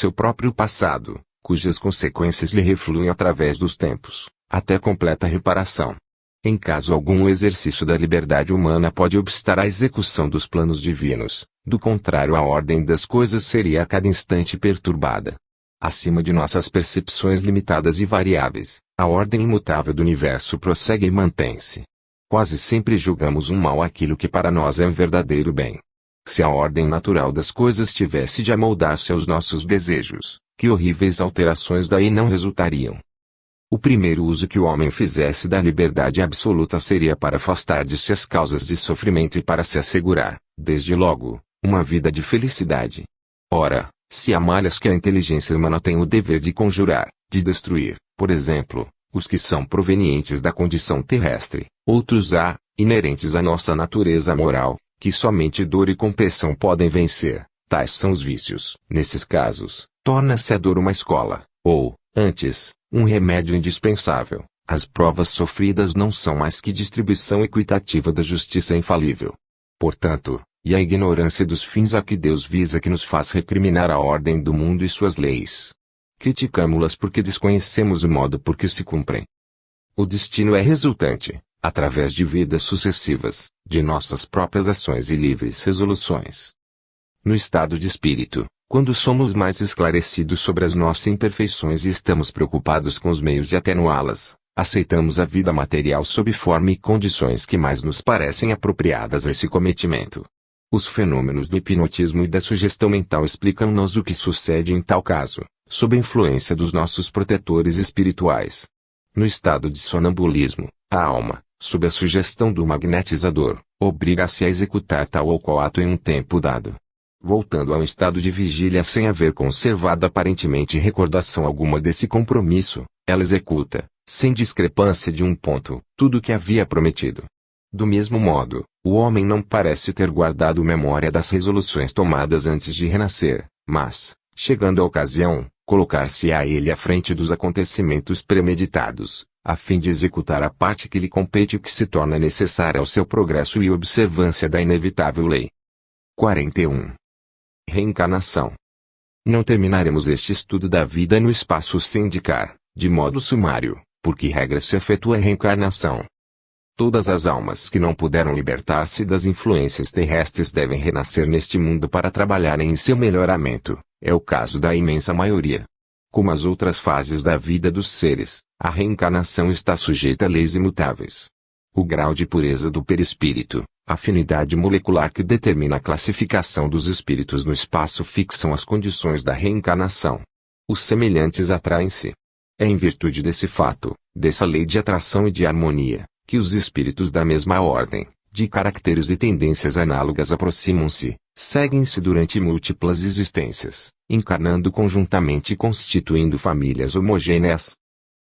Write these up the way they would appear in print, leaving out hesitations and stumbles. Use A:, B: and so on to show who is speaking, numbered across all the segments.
A: seu próprio passado, cujas consequências lhe refluem através dos tempos, até completa reparação. Em caso algum, o exercício da liberdade humana pode obstar à execução dos planos divinos, do contrário, a ordem das coisas seria a cada instante perturbada. Acima de nossas percepções limitadas e variáveis, a ordem imutável do universo prossegue e mantém-se. Quase sempre julgamos um mal aquilo que para nós é um verdadeiro bem. Se a ordem natural das coisas tivesse de amoldar-se aos nossos desejos, que horríveis alterações daí não resultariam? O primeiro uso que o homem fizesse da liberdade absoluta seria para afastar de si as causas de sofrimento e para se assegurar, desde logo, uma vida de felicidade. Ora, se há malhas que a inteligência humana tem o dever de conjurar, de destruir, por exemplo, os que são provenientes da condição terrestre, outros há, inerentes à nossa natureza moral, que somente dor e compressão podem vencer, tais são os vícios. Nesses casos, torna-se a dor uma escola, ou, antes, um remédio indispensável. As provas sofridas não são mais que distribuição equitativa da justiça infalível. Portanto, e a ignorância dos fins a que Deus visa que nos faz recriminar a ordem do mundo e suas leis. Criticamo-las porque desconhecemos o modo por que se cumprem. O destino é resultante, através de vidas sucessivas, de nossas próprias ações e livres resoluções. No estado de espírito, quando somos mais esclarecidos sobre as nossas imperfeições e estamos preocupados com os meios de atenuá-las, aceitamos a vida material sob forma e condições que mais nos parecem apropriadas a esse cometimento. Os fenômenos do hipnotismo e da sugestão mental explicam-nos o que sucede em tal caso, sob a influência dos nossos protetores espirituais. No estado de sonambulismo, a alma, sob a sugestão do magnetizador, obriga-se a executar tal ou qual ato em um tempo dado. Voltando a um estado de vigília sem haver conservado aparentemente recordação alguma desse compromisso, ela executa, sem discrepância de um ponto, tudo o que havia prometido. Do mesmo modo, o homem não parece ter guardado memória das resoluções tomadas antes de renascer, mas, chegando a ocasião, colocar-se a ele à frente dos acontecimentos premeditados, a fim de executar a parte que lhe compete e que se torna necessária ao seu progresso e observância da inevitável lei. 41. Reencarnação. Não terminaremos este estudo da vida no espaço sem indicar, de modo sumário, por que regra se efetua a reencarnação. Todas as almas que não puderam libertar-se das influências terrestres devem renascer neste mundo para trabalharem em seu melhoramento, é o caso da imensa maioria. Como as outras fases da vida dos seres, a reencarnação está sujeita a leis imutáveis. O grau de pureza do perispírito, a afinidade molecular que determina a classificação dos espíritos no espaço fixam as condições da reencarnação. Os semelhantes atraem-se. É em virtude desse fato, dessa lei de atração e de harmonia, que os espíritos da mesma ordem, de caracteres e tendências análogas aproximam-se, seguem-se durante múltiplas existências, encarnando conjuntamente e constituindo famílias homogêneas.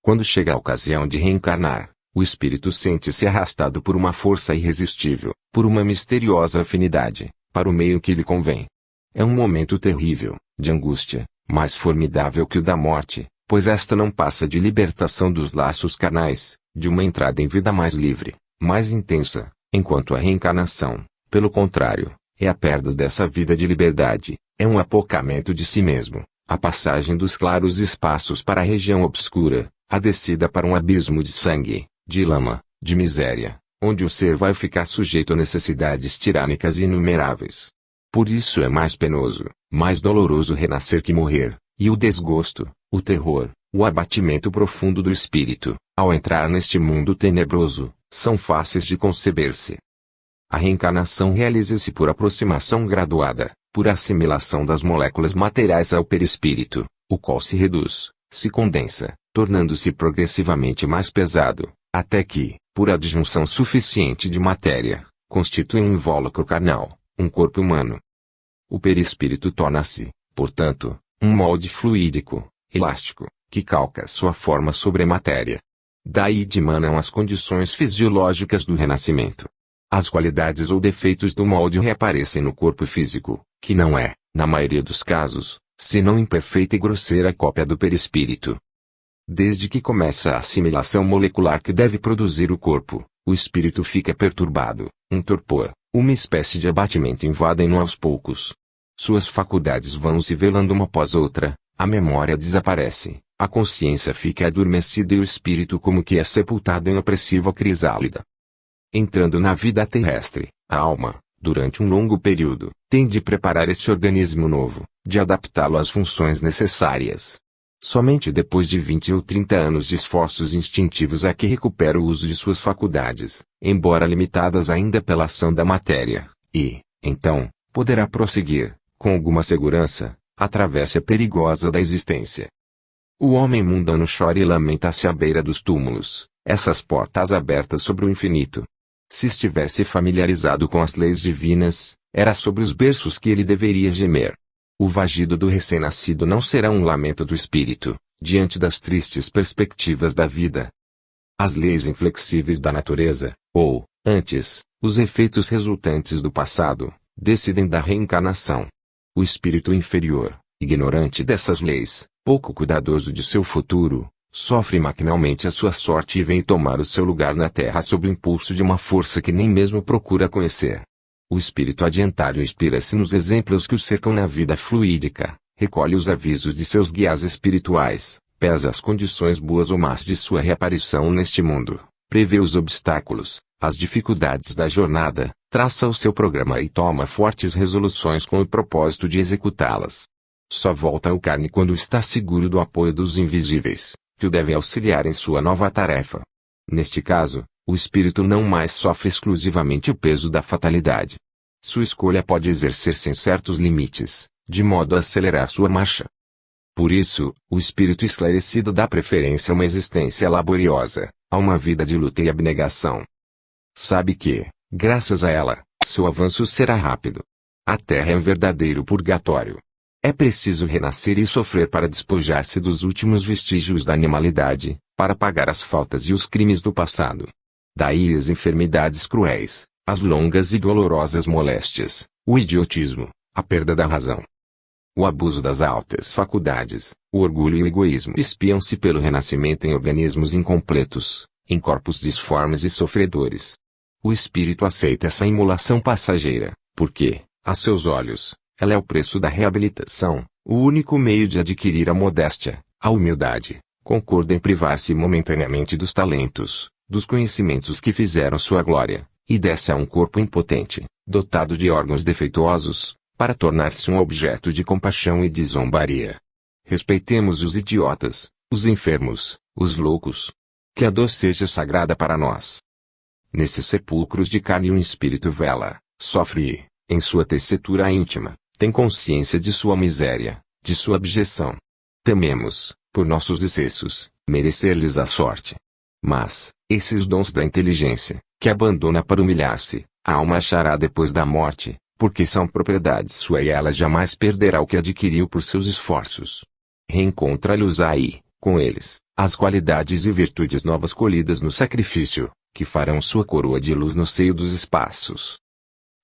A: Quando chega a ocasião de reencarnar, o espírito sente-se arrastado por uma força irresistível, por uma misteriosa afinidade, para o meio que lhe convém. É um momento terrível, de angústia, mais formidável que o da morte, pois esta não passa de libertação dos laços carnais, de uma entrada em vida mais livre, mais intensa, enquanto a reencarnação, pelo contrário, é a perda dessa vida de liberdade, é um apocamento de si mesmo, a passagem dos claros espaços para a região obscura, a descida para um abismo de sangue, de lama, de miséria, onde o ser vai ficar sujeito a necessidades tirânicas inumeráveis. Por isso é mais penoso, mais doloroso renascer que morrer, e o desgosto, o terror, o abatimento profundo do espírito, ao entrar neste mundo tenebroso, são fáceis de conceber-se. A reencarnação realiza-se por aproximação graduada, por assimilação das moléculas materiais ao perispírito, o qual se reduz, se condensa, tornando-se progressivamente mais pesado, até que, por adjunção suficiente de matéria, constitui um invólucro carnal, um corpo humano. O perispírito torna-se, portanto, um molde fluídico, elástico, que calca sua forma sobre a matéria. Daí dimanam as condições fisiológicas do renascimento. As qualidades ou defeitos do molde reaparecem no corpo físico, que não é, na maioria dos casos, senão imperfeita e grosseira cópia do perispírito. Desde que começa a assimilação molecular que deve produzir o corpo, o espírito fica perturbado, um torpor, uma espécie de abatimento invadem-no aos poucos. Suas faculdades vão se velando uma após outra, a memória desaparece, a consciência fica adormecida e o espírito como que é sepultado em opressiva crisálida. Entrando na vida terrestre, a alma, durante um longo período, tem de preparar esse organismo novo, de adaptá-lo às funções necessárias. Somente depois de 20 ou 30 anos de esforços instintivos é que recupera o uso de suas faculdades, embora limitadas ainda pela ação da matéria, e, então, poderá prosseguir, com alguma segurança, a travessia perigosa da existência. O homem mundano chora e lamenta-se à beira dos túmulos, essas portas abertas sobre o infinito. Se estivesse familiarizado com as leis divinas, era sobre os berços que ele deveria gemer. O vagido do recém-nascido não será um lamento do espírito, diante das tristes perspectivas da vida. As leis inflexíveis da natureza, ou, antes, os efeitos resultantes do passado, decidem da reencarnação. O espírito inferior, ignorante dessas leis, pouco cuidadoso de seu futuro, sofre maquinalmente a sua sorte e vem tomar o seu lugar na terra sob o impulso de uma força que nem mesmo procura conhecer. O espírito adiantado inspira-se nos exemplos que o cercam na vida fluídica, recolhe os avisos de seus guias espirituais, pesa as condições boas ou más de sua reaparição neste mundo, prevê os obstáculos, as dificuldades da jornada, traça o seu programa e toma fortes resoluções com o propósito de executá-las. Só volta ao carne quando está seguro do apoio dos invisíveis, que o devem auxiliar em sua nova tarefa. Neste caso, o espírito não mais sofre exclusivamente o peso da fatalidade. Sua escolha pode exercer-se em certos limites, de modo a acelerar sua marcha. Por isso, o espírito esclarecido dá preferência a uma existência laboriosa, a uma vida de luta e abnegação. Sabe que, graças a ela, seu avanço será rápido. A terra é um verdadeiro purgatório. É preciso renascer e sofrer para despojar-se dos últimos vestígios da animalidade, para pagar as faltas e os crimes do passado. Daí as enfermidades cruéis, as longas e dolorosas moléstias, o idiotismo, a perda da razão. O abuso das altas faculdades, o orgulho e o egoísmo espiam-se pelo renascimento em organismos incompletos, em corpos disformes e sofredores. O espírito aceita essa imolação passageira, porque, a seus olhos, ela é o preço da reabilitação, o único meio de adquirir a modéstia, a humildade. Concorda em privar-se momentaneamente dos talentos, dos conhecimentos que fizeram sua glória, e desce a um corpo impotente, dotado de órgãos defeituosos, para tornar-se um objeto de compaixão e de zombaria. Respeitemos os idiotas, os enfermos, os loucos. Que a dor seja sagrada para nós. Nesses sepulcros de carne um espírito vela, sofre e, em sua tessitura íntima, tem consciência de sua miséria, de sua abjeção. Tememos, por nossos excessos, merecer-lhes a sorte. Mas, esses dons da inteligência, que abandona para humilhar-se, a alma achará depois da morte, porque são propriedade sua e ela jamais perderá o que adquiriu por seus esforços. Reencontra-lhes aí, com eles, as qualidades e virtudes novas colhidas no sacrifício, que farão sua coroa de luz no seio dos espaços.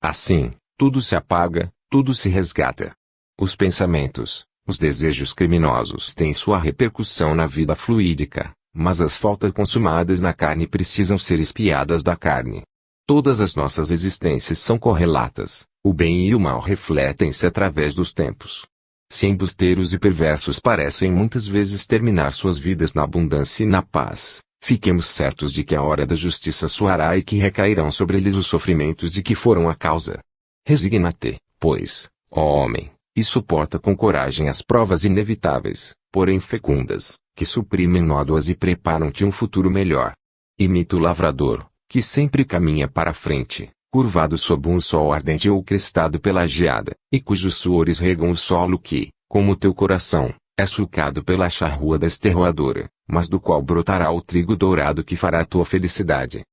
A: Assim, tudo se apaga, tudo se resgata. Os pensamentos, os desejos criminosos têm sua repercussão na vida fluídica, mas as faltas consumadas na carne precisam ser expiadas da carne. Todas as nossas existências são correlatas, o bem e o mal refletem-se através dos tempos. Se embusteiros e perversos parecem muitas vezes terminar suas vidas na abundância e na paz, fiquemos certos de que a hora da justiça soará e que recairão sobre eles os sofrimentos de que foram a causa. Resigna-te, pois, ó homem, e suporta com coragem as provas inevitáveis, porém fecundas, que suprimem nódoas e preparam-te um futuro melhor. Imita o lavrador, que sempre caminha para a frente, curvado sob um sol ardente ou crestado pela geada, e cujos suores regam o solo que, como teu coração, é sulcado pela charrua desterroadora, mas do qual brotará o trigo dourado que fará a tua felicidade.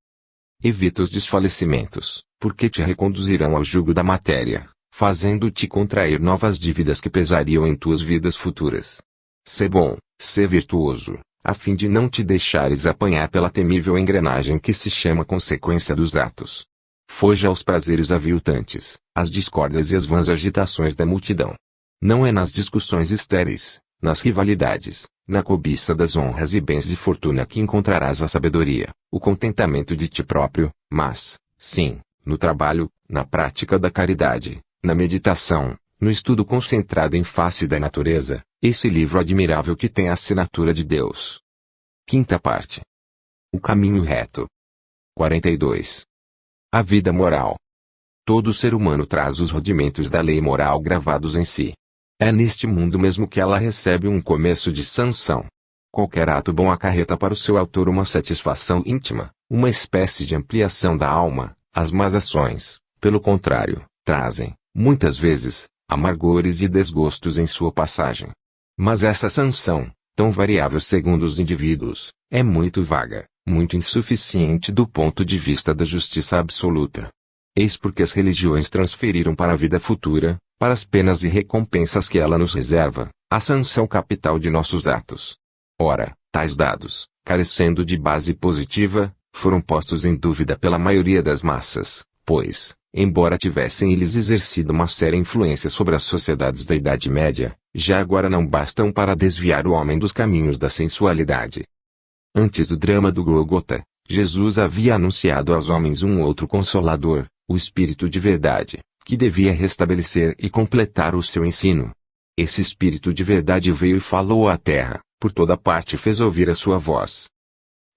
A: Evita os desfalecimentos, porque te reconduzirão ao jugo da matéria, fazendo-te contrair novas dívidas que pesariam em tuas vidas futuras. Sê bom, sê virtuoso, a fim de não te deixares apanhar pela temível engrenagem que se chama consequência dos atos. Foja aos prazeres aviltantes, às discórdias e às vãs agitações da multidão. Não é nas discussões estéreis, nas rivalidades, na cobiça das honras e bens e fortuna que encontrarás a sabedoria, o contentamento de ti próprio, mas, sim, no trabalho, na prática da caridade, na meditação, no estudo concentrado em Face da Natureza, esse livro admirável que tem a assinatura de Deus. Quinta parte. O caminho reto. 42. A vida moral. Todo ser humano traz os rudimentos da lei moral gravados em si. É neste mundo mesmo que ela recebe um começo de sanção. Qualquer ato bom acarreta para o seu autor uma satisfação íntima, uma espécie de ampliação da alma. As más ações, pelo contrário, trazem, muitas vezes, amargores e desgostos em sua passagem. Mas essa sanção, tão variável segundo os indivíduos, é muito vaga, muito insuficiente do ponto de vista da justiça absoluta. Eis porque as religiões transferiram para a vida futura, para as penas e recompensas que ela nos reserva, a sanção capital de nossos atos. Ora, tais dados, carecendo de base positiva, foram postos em dúvida pela maioria das massas, pois, embora tivessem eles exercido uma séria influência sobre as sociedades da Idade Média, já agora não bastam para desviar o homem dos caminhos da sensualidade. Antes do drama do Gólgota, Jesus havia anunciado aos homens um outro Consolador, o Espírito de Verdade, que devia restabelecer e completar o seu ensino. Esse Espírito de Verdade veio e falou à terra, por toda parte fez ouvir a sua voz.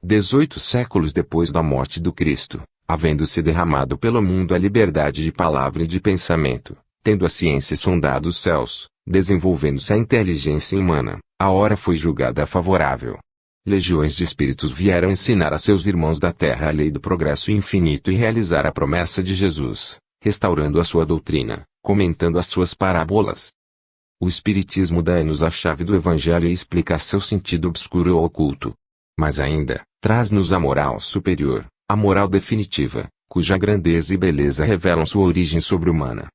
A: 18 séculos depois da morte do Cristo, havendo-se derramado pelo mundo a liberdade de palavra e de pensamento, tendo a ciência sondado os céus, desenvolvendo-se a inteligência humana, a hora foi julgada favorável. Legiões de espíritos vieram ensinar a seus irmãos da terra a lei do progresso infinito e realizar a promessa de Jesus, restaurando a sua doutrina, comentando as suas parábolas. O Espiritismo dá-nos a chave do Evangelho e explica seu sentido obscuro ou oculto. Mas ainda, traz-nos a moral superior, a moral definitiva, cuja grandeza e beleza revelam sua origem sobre-humana.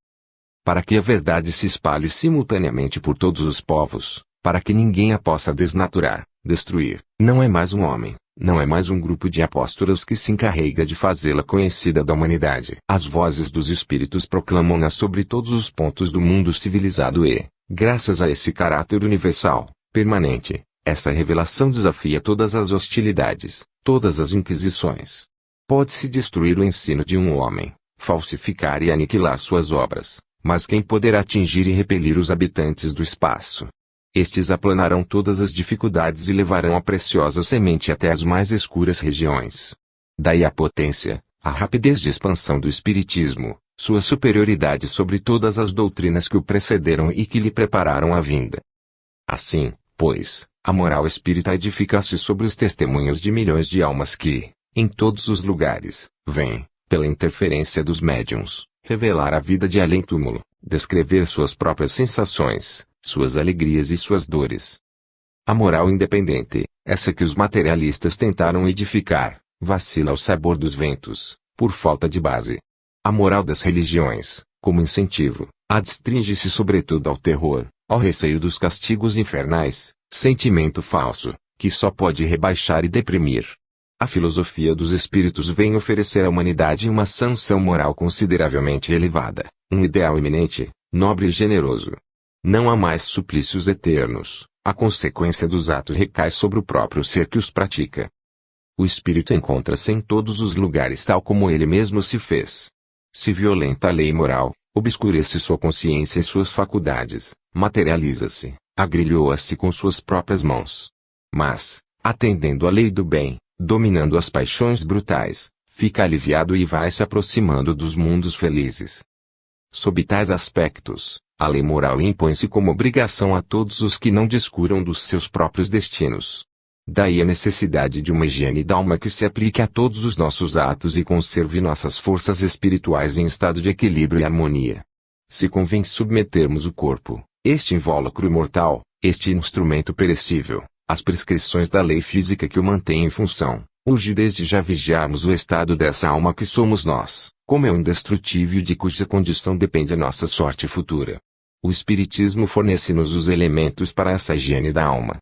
A: Para que a verdade se espalhe simultaneamente por todos os povos, para que ninguém a possa desnaturar, destruir, não é mais um homem, não é mais um grupo de apóstolos que se encarrega de fazê-la conhecida da humanidade. As vozes dos espíritos proclamam-na sobre todos os pontos do mundo civilizado e, graças a esse caráter universal, permanente, essa revelação desafia todas as hostilidades, todas as inquisições. Pode-se destruir o ensino de um homem, falsificar e aniquilar suas obras, mas quem poderá atingir e repelir os habitantes do espaço? Estes aplanarão todas as dificuldades e levarão a preciosa semente até as mais escuras regiões. Daí a potência, a rapidez de expansão do Espiritismo, sua superioridade sobre todas as doutrinas que o precederam e que lhe prepararam a vinda. Assim, pois, a moral espírita edifica-se sobre os testemunhos de milhões de almas que, em todos os lugares, vêm, pela interferência dos médiuns, revelar a vida de além-túmulo, descrever suas próprias sensações, suas alegrias e suas dores. A moral independente, essa que os materialistas tentaram edificar, vacila ao sabor dos ventos, por falta de base. A moral das religiões, como incentivo, adstringe-se sobretudo ao terror, ao receio dos castigos infernais, sentimento falso, que só pode rebaixar e deprimir. A filosofia dos espíritos vem oferecer à humanidade uma sanção moral consideravelmente elevada, um ideal eminente, nobre e generoso. Não há mais suplícios eternos, a consequência dos atos recai sobre o próprio ser que os pratica. O espírito encontra-se em todos os lugares tal como ele mesmo se fez. Se violenta a lei moral, obscurece sua consciência e suas faculdades, materializa-se, agrilhoa-se com suas próprias mãos. Mas, atendendo à lei do bem, dominando as paixões brutais, fica aliviado e vai se aproximando dos mundos felizes. Sob tais aspectos, a lei moral impõe-se como obrigação a todos os que não descuram dos seus próprios destinos. Daí a necessidade de uma higiene da alma que se aplique a todos os nossos atos e conserve nossas forças espirituais em estado de equilíbrio e harmonia. Se convém submetermos o corpo, este invólucro mortal, este instrumento perecível, às prescrições da lei física que o mantém em função, urge desde já vigiarmos o estado dessa alma que somos nós, como é o indestrutível de cuja condição depende a nossa sorte futura. O Espiritismo fornece-nos os elementos para essa higiene da alma.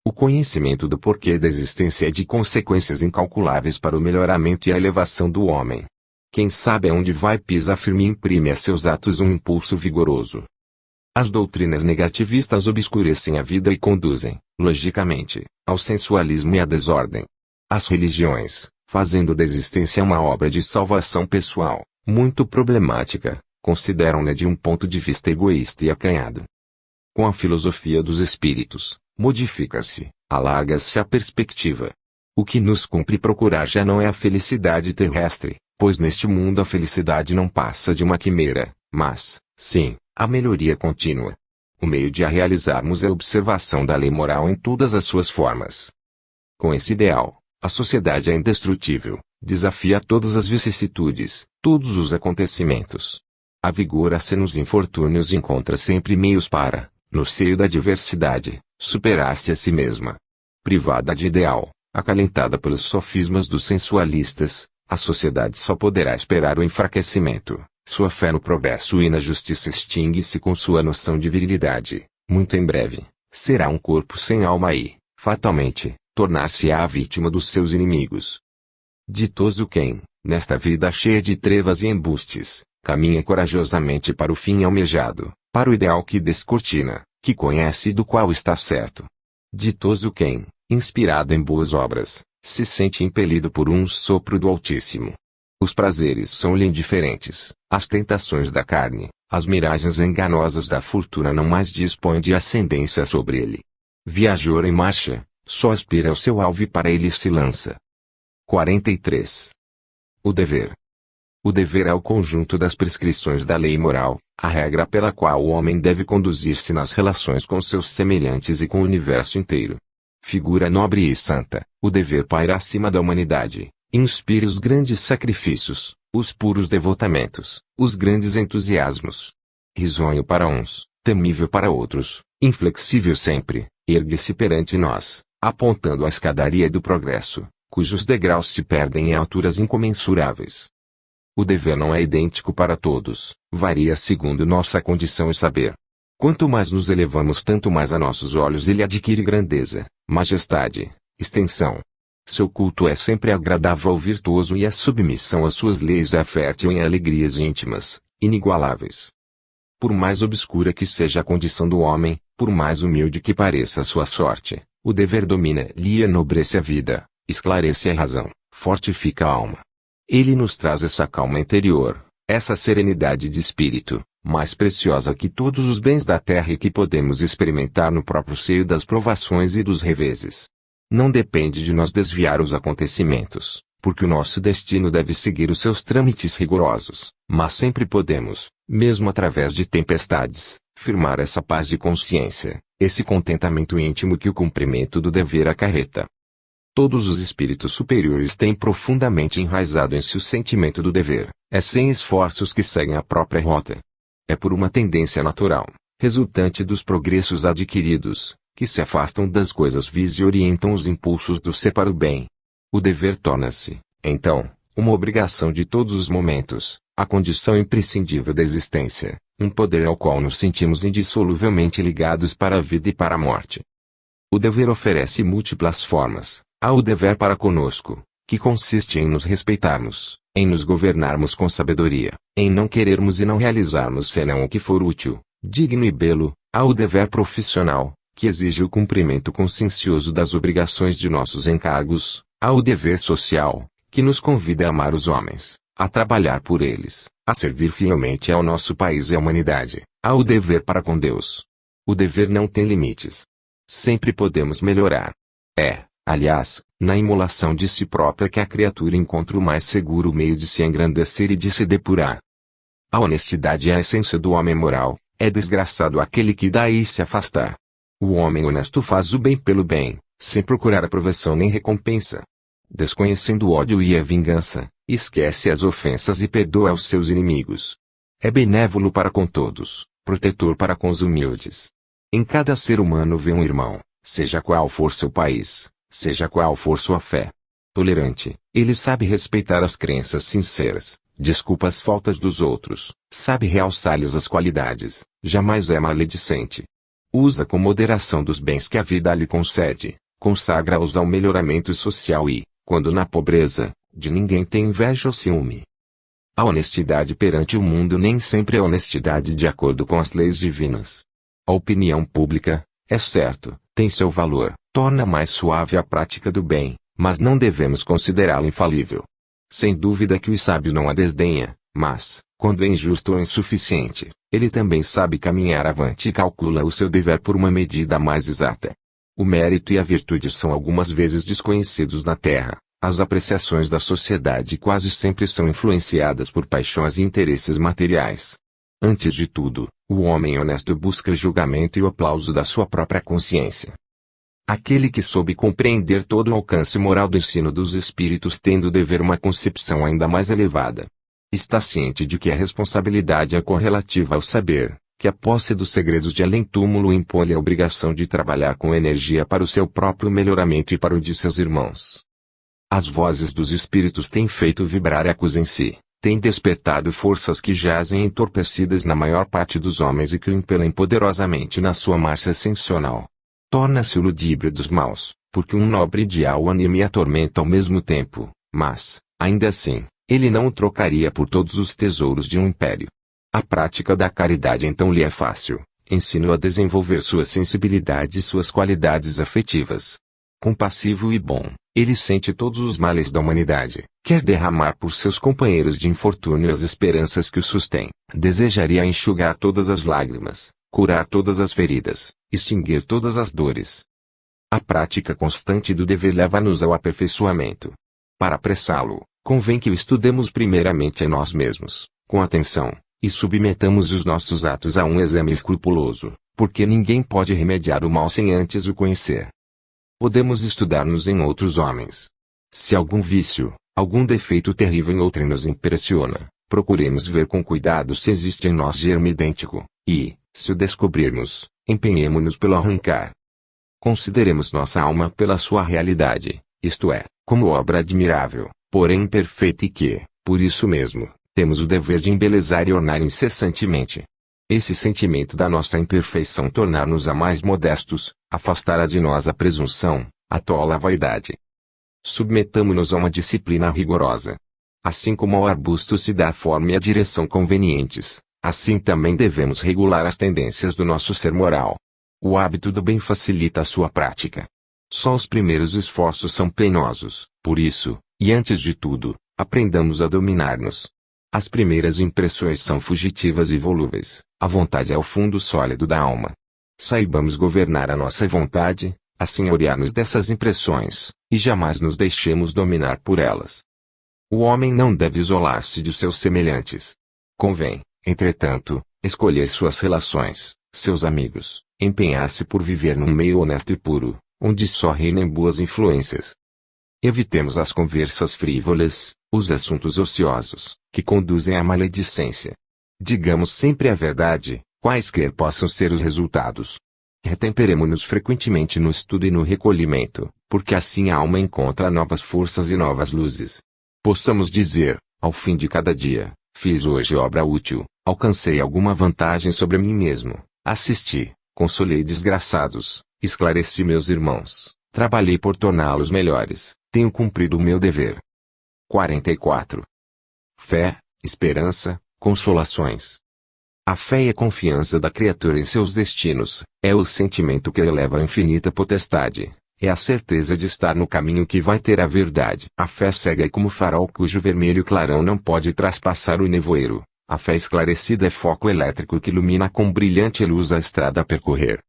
A: O conhecimento do porquê da existência é de consequências incalculáveis para o melhoramento e a elevação do homem. Quem sabe aonde vai pisar firme imprime a seus atos um impulso vigoroso. As doutrinas negativistas obscurecem a vida e conduzem, logicamente, ao sensualismo e à desordem. As religiões, fazendo da existência uma obra de salvação pessoal, muito problemática, consideram-na de um ponto de vista egoísta e acanhado. Com a filosofia dos espíritos, modifica-se, alarga-se a perspectiva. O que nos cumpre procurar já não é a felicidade terrestre, pois neste mundo a felicidade não passa de uma quimera, mas, sim, a melhoria contínua. O meio de a realizarmos é a observação da lei moral em todas as suas formas. Com esse ideal, a sociedade é indestrutível, desafia todas as vicissitudes, todos os acontecimentos. Avigora-se nos infortúnios e encontra sempre meios para, no seio da diversidade, superar-se a si mesma. Privada de ideal, acalentada pelos sofismas dos sensualistas, a sociedade só poderá esperar o enfraquecimento. Sua fé no progresso e na justiça extingue-se com sua noção de virilidade. Muito em breve, será um corpo sem alma e, fatalmente, tornar-se-á a vítima dos seus inimigos. Ditoso quem, nesta vida cheia de trevas e embustes, caminha corajosamente para o fim almejado, para o ideal que descortina, que conhece e do qual está certo. Ditoso quem, inspirado em boas obras, se sente impelido por um sopro do Altíssimo. Os prazeres são-lhe indiferentes, as tentações da carne, as miragens enganosas da fortuna não mais dispõem de ascendência sobre ele. Viajor em marcha, só aspira ao seu alvo e para ele se lança. 43. O dever. O dever é o conjunto das prescrições da lei moral, a regra pela qual o homem deve conduzir-se nas relações com seus semelhantes e com o universo inteiro. Figura nobre e santa, o dever paira acima da humanidade, inspira os grandes sacrifícios, os puros devotamentos, os grandes entusiasmos. Risonho para uns, temível para outros, inflexível sempre, ergue-se perante nós, apontando a escadaria do progresso, cujos degraus se perdem em alturas incomensuráveis. O dever não é idêntico para todos, varia segundo nossa condição e saber. Quanto mais nos elevamos, tanto mais a nossos olhos ele adquire grandeza, majestade, extensão. Seu culto é sempre agradável ao virtuoso e a submissão às suas leis é fértil em alegrias íntimas, inigualáveis. Por mais obscura que seja a condição do homem, por mais humilde que pareça a sua sorte, o dever domina-lhe e enobrece a vida, esclarece a razão, fortifica a alma. Ele nos traz essa calma interior, essa serenidade de espírito, mais preciosa que todos os bens da terra e que podemos experimentar no próprio seio das provações e dos reveses. Não depende de nós desviar os acontecimentos, porque o nosso destino deve seguir os seus trâmites rigorosos, mas sempre podemos, mesmo através de tempestades, firmar essa paz de consciência, esse contentamento íntimo que o cumprimento do dever acarreta. Todos os espíritos superiores têm profundamente enraizado em si o sentimento do dever, é sem esforços que seguem a própria rota. É por uma tendência natural, resultante dos progressos adquiridos, que se afastam das coisas vis e orientam os impulsos do ser para o bem. O dever torna-se, então, uma obrigação de todos os momentos, a condição imprescindível da existência, um poder ao qual nos sentimos indissoluvelmente ligados para a vida e para a morte. O dever oferece múltiplas formas. Há o dever para conosco, que consiste em nos respeitarmos, em nos governarmos com sabedoria, em não querermos e não realizarmos senão o que for útil, digno e belo. Há o dever profissional, que exige o cumprimento consciencioso das obrigações de nossos encargos. Há o dever social, que nos convida a amar os homens, a trabalhar por eles, a servir fielmente ao nosso país e à humanidade. Há o dever para com Deus. O dever não tem limites. Sempre podemos melhorar. Aliás, na imolação de si própria que a criatura encontra o mais seguro meio de se engrandecer e de se depurar. A honestidade é a essência do homem moral, é desgraçado aquele que daí se afastar. O homem honesto faz o bem pelo bem, sem procurar aprovação nem recompensa. Desconhecendo o ódio e a vingança, esquece as ofensas e perdoa aos seus inimigos. É benévolo para com todos, protetor para com os humildes. Em cada ser humano vê um irmão, seja qual for seu país, seja qual for sua fé. Tolerante, ele sabe respeitar as crenças sinceras, desculpa as faltas dos outros, sabe realçar-lhes as qualidades, jamais é maledicente. Usa com moderação dos bens que a vida lhe concede, consagra-os ao melhoramento social e, quando na pobreza, de ninguém tem inveja ou ciúme. A honestidade perante o mundo nem sempre é honestidade de acordo com as leis divinas. A opinião pública, é certo, tem seu valor, torna mais suave a prática do bem, mas não devemos considerá-lo infalível. Sem dúvida que o sábio não a desdenha, Mas, quando é injusto ou insuficiente, ele também sabe caminhar avante e calcula o seu dever por uma medida mais exata. O mérito e a virtude são algumas vezes desconhecidos na Terra. As apreciações da sociedade quase sempre são influenciadas por paixões e interesses materiais. Antes de tudo, o homem honesto busca o julgamento e o aplauso da sua própria consciência. Aquele que soube compreender todo o alcance moral do ensino dos espíritos tendo de ver uma concepção ainda mais elevada. Está ciente de que a responsabilidade é correlativa ao saber, que a posse dos segredos de além-túmulo impõe a obrigação de trabalhar com energia para o seu próprio melhoramento e para o de seus irmãos. As vozes dos espíritos têm feito vibrar ecos em si, têm despertado forças que jazem entorpecidas na maior parte dos homens e que o impelem poderosamente na sua marcha ascensional. Torna-se o ludíbrio dos maus, porque um nobre ideal o anima e atormenta ao mesmo tempo, mas, ainda assim, ele não o trocaria por todos os tesouros de um império. A prática da caridade então lhe é fácil, ensina-o a desenvolver sua sensibilidade e suas qualidades afetivas. Compassivo e bom, ele sente todos os males da humanidade, quer derramar por seus companheiros de infortúnio as esperanças que o sustêm, desejaria enxugar todas as lágrimas, curar todas as feridas, extinguir todas as dores. A prática constante do dever leva-nos ao aperfeiçoamento. Para apressá-lo, convém que o estudemos primeiramente a nós mesmos, com atenção, e submetamos os nossos atos a um exame escrupuloso, porque ninguém pode remediar o mal sem antes o conhecer. Podemos estudar-nos em outros homens. Se algum vício, algum defeito terrível em outrem nos impressiona, procuremos ver com cuidado se existe em nós germe idêntico, e, se o descobrirmos, empenhemo-nos pelo arrancar. Consideremos nossa alma pela sua realidade, isto é, como obra admirável, porém imperfeita e que, por isso mesmo, temos o dever de embelezar e ornar incessantemente. Esse sentimento da nossa imperfeição tornar-nos-a mais modestos, afastará de nós a presunção, a tola vaidade. Submetamo-nos a uma disciplina rigorosa. Assim como ao arbusto se dá a forma e a direção convenientes, assim também devemos regular as tendências do nosso ser moral. O hábito do bem facilita a sua prática. Só os primeiros esforços são penosos, por isso, e antes de tudo, aprendamos a dominar-nos. As primeiras impressões são fugitivas e volúveis, a vontade é o fundo sólido da alma. Saibamos governar a nossa vontade, assenhorear-nos dessas impressões, e jamais nos deixemos dominar por elas. O homem não deve isolar-se de seus semelhantes. Convém, entretanto, escolher suas relações, seus amigos, empenhar-se por viver num meio honesto e puro, onde só reinem boas influências. Evitemos as conversas frívolas, os assuntos ociosos, que conduzem à maledicência. Digamos sempre a verdade, quaisquer possam ser os resultados. Retemperemo-nos frequentemente no estudo e no recolhimento, porque assim a alma encontra novas forças e novas luzes. Possamos dizer, ao fim de cada dia, fiz hoje obra útil, alcancei alguma vantagem sobre mim mesmo, assisti, consolei desgraçados, esclareci meus irmãos, trabalhei por torná-los melhores, tenho cumprido o meu dever. 44. Fé, esperança, consolações. A fé e a confiança da criatura em seus destinos, é o sentimento que eleva à infinita potestade, é a certeza de estar no caminho que vai ter a verdade. A fé cega é como farol cujo vermelho clarão não pode traspassar o nevoeiro, a fé esclarecida é foco elétrico que ilumina com brilhante luz a estrada a percorrer.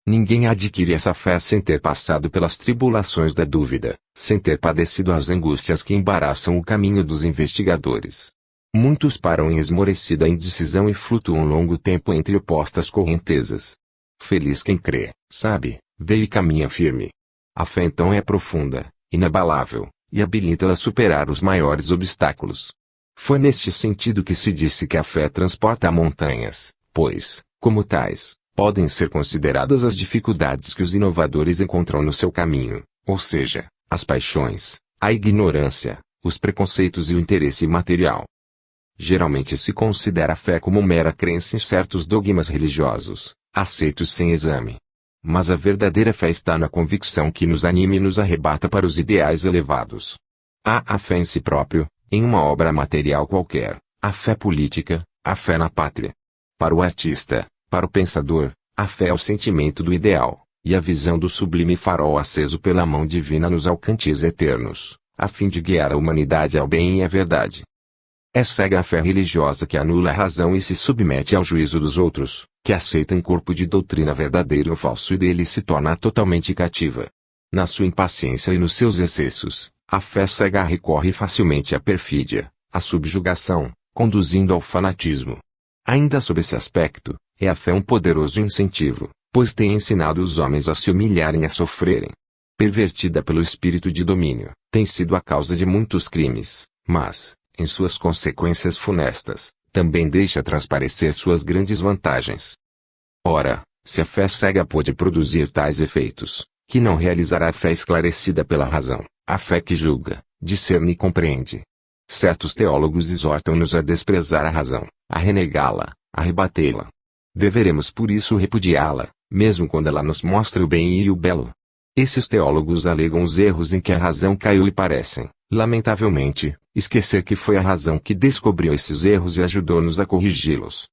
A: Ninguém adquire essa fé sem ter passado pelas tribulações da dúvida, sem ter padecido as angústias que embaraçam o caminho dos investigadores. Muitos param em esmorecida indecisão e flutuam longo tempo entre opostas correntezas. Feliz quem crê, sabe, vê e caminha firme. A fé então é profunda, inabalável, e habilita-a a superar os maiores obstáculos. Foi neste sentido que se disse que a fé transporta montanhas, pois, como tais, podem ser consideradas as dificuldades que os inovadores encontram no seu caminho, ou seja, as paixões, a ignorância, os preconceitos e o interesse material. Geralmente se considera a fé como mera crença em certos dogmas religiosos, aceitos sem exame. Mas a verdadeira fé está na convicção que nos anima e nos arrebata para os ideais elevados. Há a fé em si próprio, em uma obra material qualquer, a fé política, a fé na pátria. Para o artista, para o pensador, a fé é o sentimento do ideal, e a visão do sublime farol aceso pela mão divina nos alcantes eternos, a fim de guiar a humanidade ao bem e à verdade. É cega a fé religiosa que anula a razão e se submete ao juízo dos outros, que aceita um corpo de doutrina verdadeiro ou falso e dele se torna totalmente cativa. Na sua impaciência e nos seus excessos, a fé cega recorre facilmente à perfídia, à subjugação, conduzindo ao fanatismo. Ainda sob esse aspecto, é a fé um poderoso incentivo, pois tem ensinado os homens a se humilharem e a sofrerem. Pervertida pelo espírito de domínio, tem sido a causa de muitos crimes, mas, em suas consequências funestas, também deixa transparecer suas grandes vantagens. Ora, se a fé cega pôde produzir tais efeitos, que não realizará a fé esclarecida pela razão, a fé que julga, discerne e compreende. Certos teólogos exortam-nos a desprezar a razão, a renegá-la, a rebatê-la. Deveremos por isso repudiá-la, mesmo quando ela nos mostra o bem e o belo. Esses teólogos alegam os erros em que a razão caiu e parecem, lamentavelmente, esquecer que foi a razão que descobriu esses erros e ajudou-nos a corrigi-los.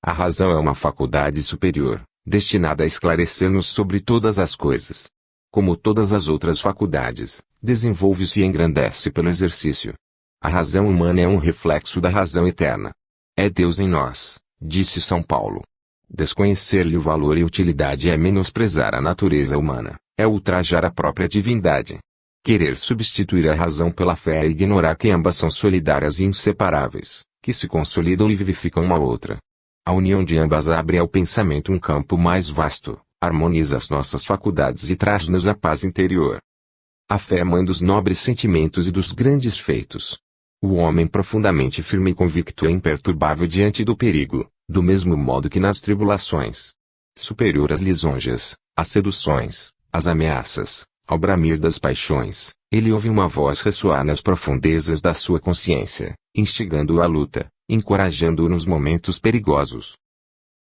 A: A razão é uma faculdade superior, destinada a esclarecer-nos sobre todas as coisas. Como todas as outras faculdades, desenvolve-se e engrandece pelo exercício. A razão humana é um reflexo da razão eterna. É Deus em nós, disse São Paulo. Desconhecer-lhe o valor e utilidade é menosprezar a natureza humana, é ultrajar a própria divindade. Querer substituir a razão pela fé é ignorar que ambas são solidárias e inseparáveis, que se consolidam e vivificam uma outra. A união de ambas abre ao pensamento um campo mais vasto, harmoniza as nossas faculdades e traz-nos a paz interior. A fé é mãe dos nobres sentimentos e dos grandes feitos. O homem profundamente firme e convicto é imperturbável diante do perigo, do mesmo modo que nas tribulações. Superior às lisonjas, às seduções, às ameaças, ao bramir das paixões, ele ouve uma voz ressoar nas profundezas da sua consciência, instigando-o à luta, encorajando-o nos momentos perigosos.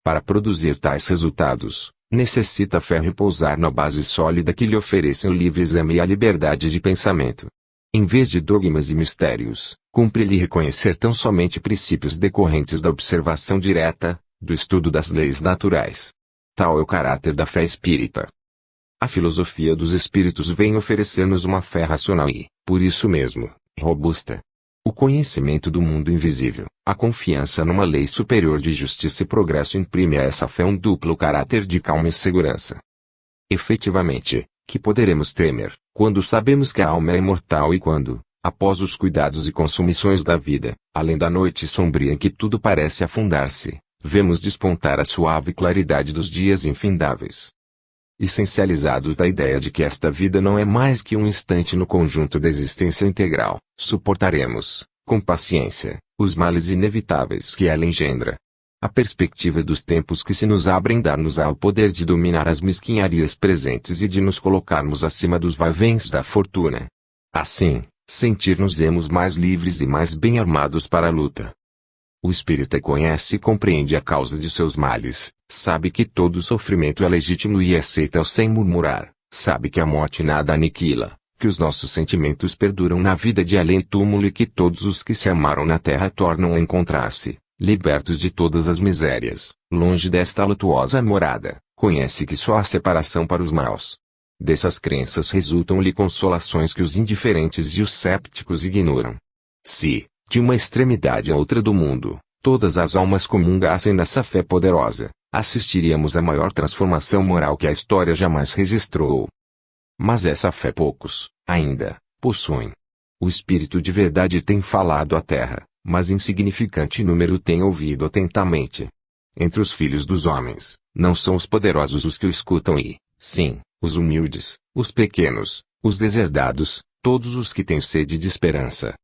A: Para produzir tais resultados, necessita a fé repousar na base sólida que lhe oferecem o livre exame e a liberdade de pensamento. Em vez de dogmas e mistérios, cumpre-lhe reconhecer tão somente princípios decorrentes da observação direta, do estudo das leis naturais. Tal é o caráter da fé espírita. A filosofia dos espíritos vem oferecer-nos uma fé racional e, por isso mesmo, robusta. O conhecimento do mundo invisível, a confiança numa lei superior de justiça e progresso imprime a essa fé um duplo caráter de calma e segurança. Efetivamente, que poderemos temer, quando sabemos que a alma é imortal e quando, após os cuidados e consumições da vida, além da noite sombria em que tudo parece afundar-se, vemos despontar a suave claridade dos dias infindáveis. Essencializados da ideia de que esta vida não é mais que um instante no conjunto da existência integral, suportaremos, com paciência, os males inevitáveis que ela engendra. A perspectiva dos tempos que se nos abrem dar-nos-á o poder de dominar as mesquinharias presentes e de nos colocarmos acima dos vaivens da fortuna. Assim, sentir-nos-emos mais livres e mais bem armados para a luta. O espírita conhece e compreende a causa de seus males, sabe que todo sofrimento é legítimo e aceita-o sem murmurar, sabe que a morte nada aniquila, que os nossos sentimentos perduram na vida de além-túmulo e que todos os que se amaram na terra tornam a encontrar-se, libertos de todas as misérias, longe desta lutuosa morada, conhece que só há separação para os maus. Dessas crenças resultam-lhe consolações que os indiferentes e os sépticos ignoram. Se, de uma extremidade a outra do mundo, todas as almas comungassem nessa fé poderosa, assistiríamos à maior transformação moral que a história jamais registrou. Mas essa fé poucos, ainda, possuem. O Espírito de verdade tem falado à terra, mas insignificante número tem ouvido atentamente. Entre os filhos dos homens, não são os poderosos os que o escutam e, sim, os humildes, os pequenos, os deserdados, todos os que têm sede de esperança.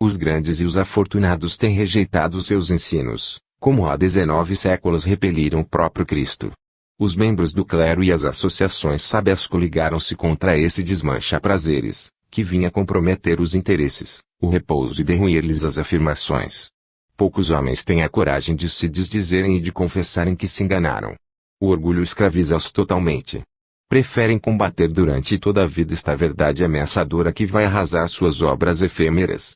A: Os grandes e os afortunados têm rejeitado seus ensinos, como há 19 séculos repeliram o próprio Cristo. Os membros do clero e as associações sábias coligaram-se contra esse desmancha-prazeres, que vinha comprometer os interesses, o repouso e derruir-lhes as afirmações. Poucos homens têm a coragem de se desdizerem e de confessarem que se enganaram. O orgulho escraviza-os totalmente. Preferem combater durante toda a vida esta verdade ameaçadora que vai arrasar suas obras efêmeras.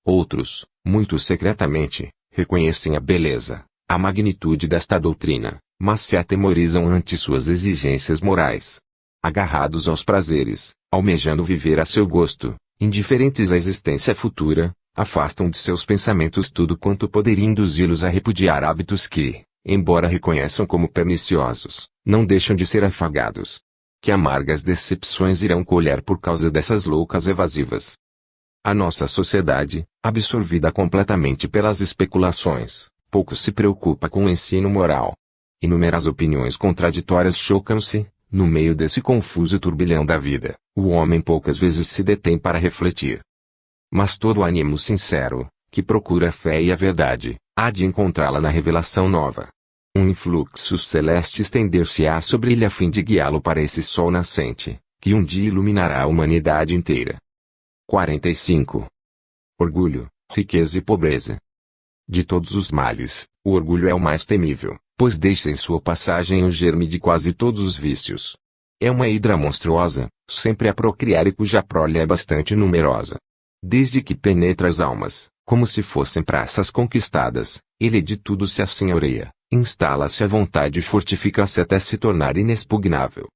A: Outros, muito secretamente, reconhecem a beleza, a magnitude desta doutrina, mas se atemorizam ante suas exigências morais. Agarrados aos prazeres, almejando viver a seu gosto, indiferentes à existência futura, afastam de seus pensamentos tudo quanto poderia induzi-los a repudiar hábitos que, embora reconheçam como perniciosos, não deixam de ser afagados. Que amargas decepções irão colher por causa dessas loucas evasivas. A nossa sociedade, absorvida completamente pelas especulações, pouco se preocupa com o ensino moral. Inúmeras opiniões contraditórias chocam-se, no meio desse confuso turbilhão da vida, o homem poucas vezes se detém para refletir. Mas todo ânimo sincero, que procura a fé e a verdade, há de encontrá-la na revelação nova. Um influxo celeste estender-se-á sobre ele a fim de guiá-lo para esse sol nascente, que um dia iluminará a humanidade inteira. 45. Orgulho, riqueza e pobreza. De todos os males, o orgulho é o mais temível, pois deixa em sua passagem o germe de quase todos os vícios. É uma hidra monstruosa, sempre a procriar e cuja prole é bastante numerosa. Desde que penetra as almas, como se fossem praças conquistadas, ele de tudo se assenhoreia, instala-se à vontade e fortifica-se até se tornar inexpugnável.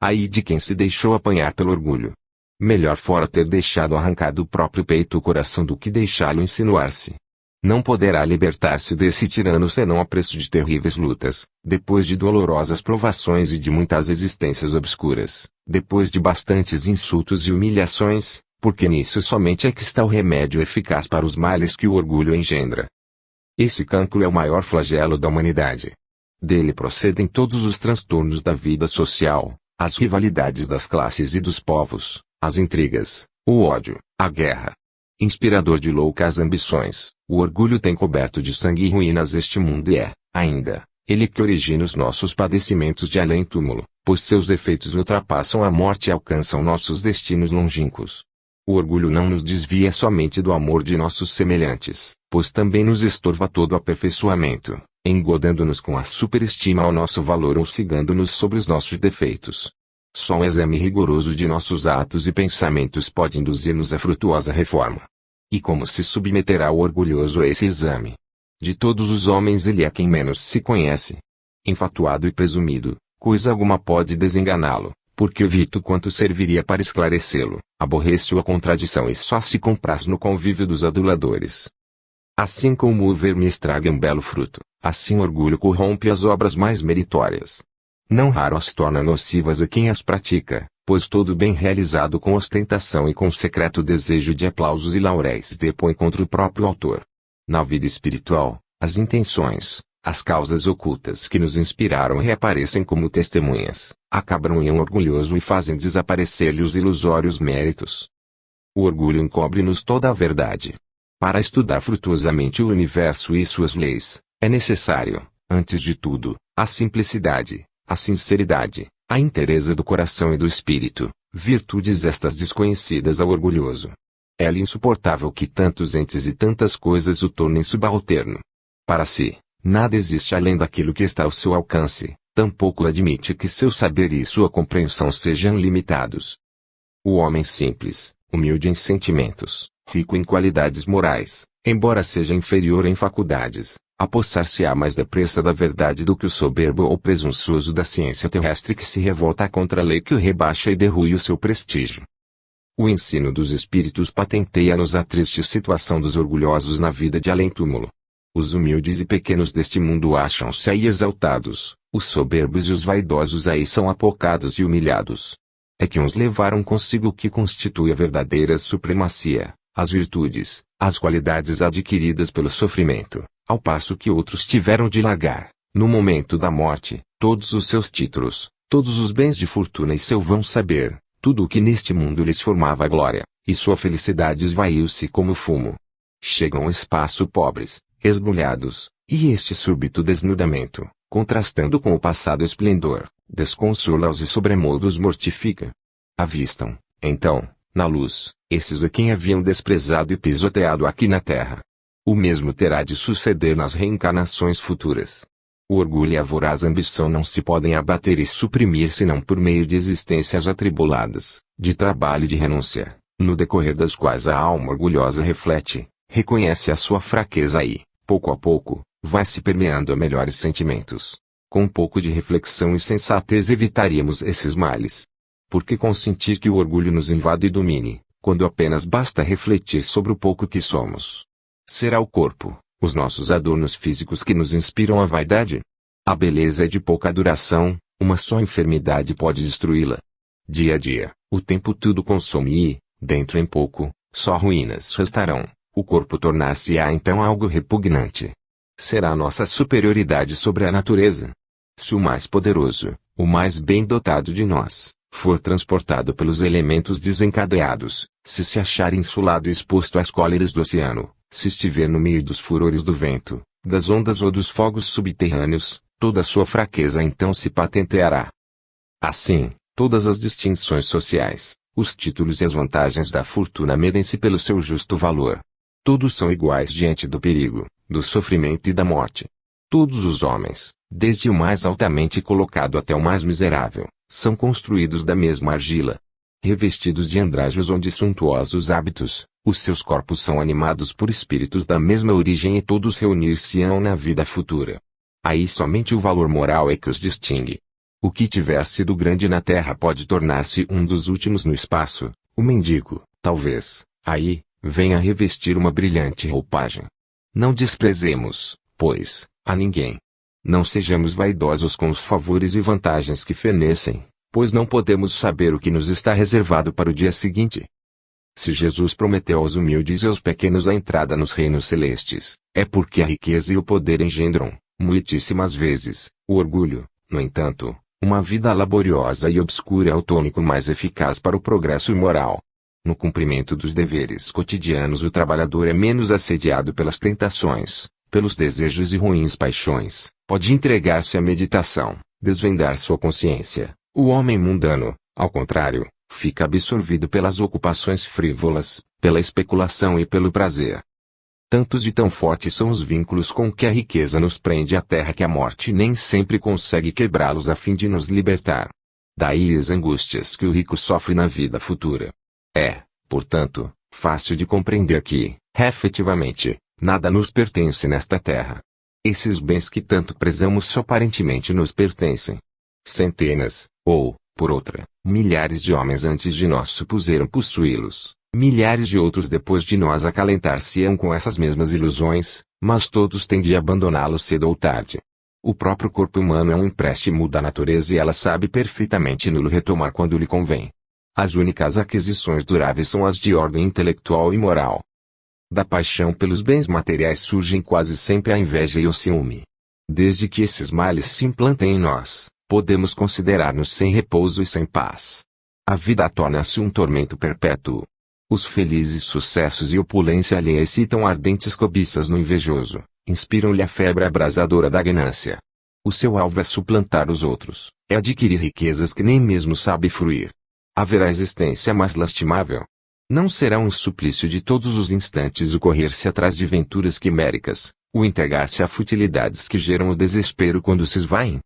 A: Aí de quem se deixou apanhar pelo orgulho. Melhor fora ter deixado arrancar do próprio peito o coração do que deixá-lo insinuar-se. Não poderá libertar-se desse tirano senão a preço de terríveis lutas, depois de dolorosas provações e de muitas existências obscuras, depois de bastantes insultos e humilhações, porque nisso somente é que está o remédio eficaz para os males que o orgulho engendra. Esse cancro é o maior flagelo da humanidade. Dele procedem todos os transtornos da vida social, as rivalidades das classes e dos povos, as intrigas, o ódio, a guerra. Inspirador de loucas ambições, o orgulho tem coberto de sangue e ruínas este mundo e é, ainda, ele que origina os nossos padecimentos de além-túmulo, pois seus efeitos ultrapassam a morte e alcançam nossos destinos longínquos. O orgulho não nos desvia somente do amor de nossos semelhantes, pois também nos estorva todo o aperfeiçoamento, engodando-nos com a superestima ao nosso valor ou cegando-nos sobre os nossos defeitos. Só um exame rigoroso de nossos atos e pensamentos pode induzir-nos à frutuosa reforma. E como se submeterá o orgulhoso a esse exame? De todos os homens ele é quem menos se conhece. Enfatuado e presumido, coisa alguma pode desenganá-lo, porque evito quanto serviria para esclarecê-lo, aborrece-o a contradição e só se compraz no convívio dos aduladores. Assim como o verme estraga um belo fruto, assim o orgulho corrompe as obras mais meritórias. Não raro as torna nocivas a quem as pratica, pois todo bem realizado com ostentação e com secreto desejo de aplausos e lauréis depõe contra o próprio autor. Na vida espiritual, as intenções, as causas ocultas que nos inspiraram reaparecem como testemunhas, acabam em um orgulhoso e fazem desaparecer-lhe os ilusórios méritos. O orgulho encobre-nos toda a verdade. Para estudar frutuosamente o universo e suas leis, é necessário, antes de tudo, a simplicidade, a sinceridade, a inteireza do coração e do espírito, virtudes estas desconhecidas ao orgulhoso. É-lhe insuportável que tantos entes e tantas coisas o tornem subalterno. Para si, nada existe além daquilo que está ao seu alcance, tampouco admite que seu saber e sua compreensão sejam limitados. O homem simples, humilde em sentimentos, rico em qualidades morais, embora seja inferior em faculdades, apossar-se-á mais depressa da verdade do que o soberbo ou presunçoso da ciência terrestre que se revolta contra a lei que o rebaixa e derrui o seu prestígio. O ensino dos espíritos patenteia-nos a triste situação dos orgulhosos na vida de além-túmulo. Os humildes e pequenos deste mundo acham-se aí exaltados, os soberbos e os vaidosos aí são apocados e humilhados. É que uns levaram consigo o que constitui a verdadeira supremacia, as virtudes, as qualidades adquiridas pelo sofrimento, ao passo que outros tiveram de largar, no momento da morte, todos os seus títulos, todos os bens de fortuna e seu vão saber, tudo o que neste mundo lhes formava glória, e sua felicidade esvaiu-se como fumo. Chegam ao espaço pobres, esbulhados, e este súbito desnudamento, contrastando com o passado esplendor, desconsola-os e sobremodo os mortifica. Avistam, então, na luz, esses a quem haviam desprezado e pisoteado aqui na terra. O mesmo terá de suceder nas reencarnações futuras. O orgulho e a voraz ambição não se podem abater e suprimir senão por meio de existências atribuladas, de trabalho e de renúncia, no decorrer das quais a alma orgulhosa reflete, reconhece a sua fraqueza e, pouco a pouco, vai se permeando a melhores sentimentos. Com um pouco de reflexão e sensatez evitaríamos esses males. Por que consentir que o orgulho nos invada e domine, quando apenas basta refletir sobre o pouco que somos. Será o corpo, os nossos adornos físicos que nos inspiram a vaidade? A beleza é de pouca duração, uma só enfermidade pode destruí-la. Dia a dia, o tempo tudo consome e, dentro em pouco, só ruínas restarão. O corpo tornar-se-á então algo repugnante. Será nossa superioridade sobre a natureza. Se o mais poderoso, o mais bem dotado de nós, for transportado pelos elementos desencadeados, se achar insulado e exposto às cóleras do oceano, se estiver no meio dos furores do vento, das ondas ou dos fogos subterrâneos, toda a sua fraqueza então se patenteará. Assim, todas as distinções sociais, os títulos e as vantagens da fortuna medem-se pelo seu justo valor. Todos são iguais diante do perigo, do sofrimento e da morte. Todos os homens, desde o mais altamente colocado até o mais miserável, são construídos da mesma argila. Revestidos de andrajos ou de suntuosos hábitos, os seus corpos são animados por espíritos da mesma origem e todos reunir-se-ão na vida futura. Aí somente o valor moral é que os distingue. O que tiver sido grande na terra pode tornar-se um dos últimos no espaço, o mendigo, talvez, aí, venha revestir uma brilhante roupagem. Não desprezemos, pois, a ninguém. Não sejamos vaidosos com os favores e vantagens que fenecem, pois não podemos saber o que nos está reservado para o dia seguinte. Se Jesus prometeu aos humildes e aos pequenos a entrada nos reinos celestes, é porque a riqueza e o poder engendram, muitíssimas vezes, o orgulho. No entanto, uma vida laboriosa e obscura é o tônico mais eficaz para o progresso moral. No cumprimento dos deveres cotidianos o trabalhador é menos assediado pelas tentações, pelos desejos e ruins paixões, pode entregar-se à meditação, desvendar sua consciência. O homem mundano, ao contrário, fica absorvido pelas ocupações frívolas, pela especulação e pelo prazer. Tantos e tão fortes são os vínculos com que a riqueza nos prende à terra que a morte nem sempre consegue quebrá-los a fim de nos libertar. Daí as angústias que o rico sofre na vida futura. É, portanto, fácil de compreender que, efetivamente, nada nos pertence nesta terra. Esses bens que tanto prezamos só aparentemente nos pertencem. Centenas, ou, por outra, milhares de homens antes de nós supuseram possuí-los, milhares de outros depois de nós acalentar-se-ão com essas mesmas ilusões, mas todos têm de abandoná-los cedo ou tarde. O próprio corpo humano é um empréstimo da natureza e ela sabe perfeitamente nulo retomar quando lhe convém. As únicas aquisições duráveis são as de ordem intelectual e moral. Da paixão pelos bens materiais surgem quase sempre a inveja e o ciúme. Desde que esses males se implantem em nós, podemos considerar-nos sem repouso e sem paz. A vida torna-se um tormento perpétuo. Os felizes sucessos e opulência alheia excitam ardentes cobiças no invejoso, inspiram-lhe a febre abrasadora da ganância. O seu alvo é suplantar os outros, é adquirir riquezas que nem mesmo sabe fruir. Haverá existência mais lastimável? Não será um suplício de todos os instantes o correr-se atrás de venturas quiméricas, o entregar-se a futilidades que geram o desespero quando se esvaem?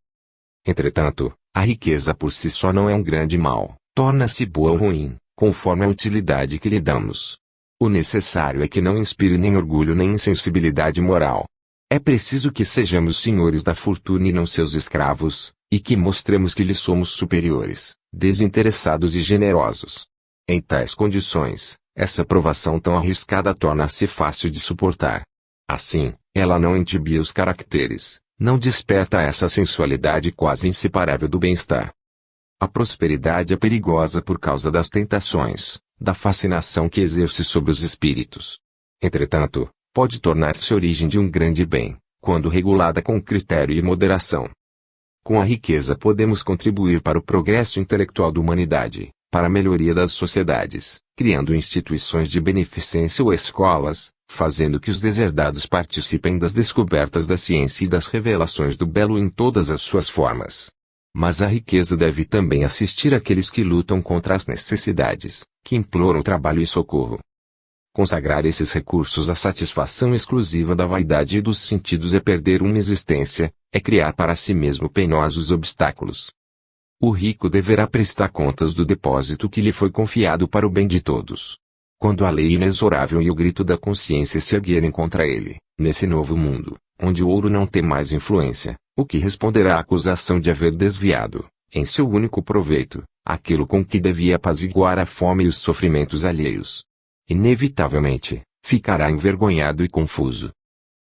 A: Entretanto, a riqueza por si só não é um grande mal, torna-se boa ou ruim, conforme a utilidade que lhe damos. O necessário é que não inspire nem orgulho nem insensibilidade moral. É preciso que sejamos senhores da fortuna e não seus escravos, e que mostremos que lhe somos superiores, desinteressados e generosos. Em tais condições, essa provação tão arriscada torna-se fácil de suportar. Assim, ela não entibia os caracteres, não desperta essa sensualidade quase inseparável do bem-estar. A prosperidade é perigosa por causa das tentações, da fascinação que exerce sobre os espíritos. Entretanto, pode tornar-se origem de um grande bem, quando regulada com critério e moderação. Com a riqueza podemos contribuir para o progresso intelectual da humanidade, para a melhoria das sociedades, criando instituições de beneficência ou escolas, fazendo que os deserdados participem das descobertas da ciência e das revelações do belo em todas as suas formas. Mas a riqueza deve também assistir aqueles que lutam contra as necessidades, que imploram trabalho e socorro. Consagrar esses recursos à satisfação exclusiva da vaidade e dos sentidos é perder uma existência, é criar para si mesmo penosos obstáculos. O rico deverá prestar contas do depósito que lhe foi confiado para o bem de todos. Quando a lei inexorável e o grito da consciência se erguerem contra ele, nesse novo mundo, onde o ouro não tem mais influência, o que responderá à acusação de haver desviado, em seu único proveito, aquilo com que devia apaziguar a fome e os sofrimentos alheios. Inevitavelmente, ficará envergonhado e confuso.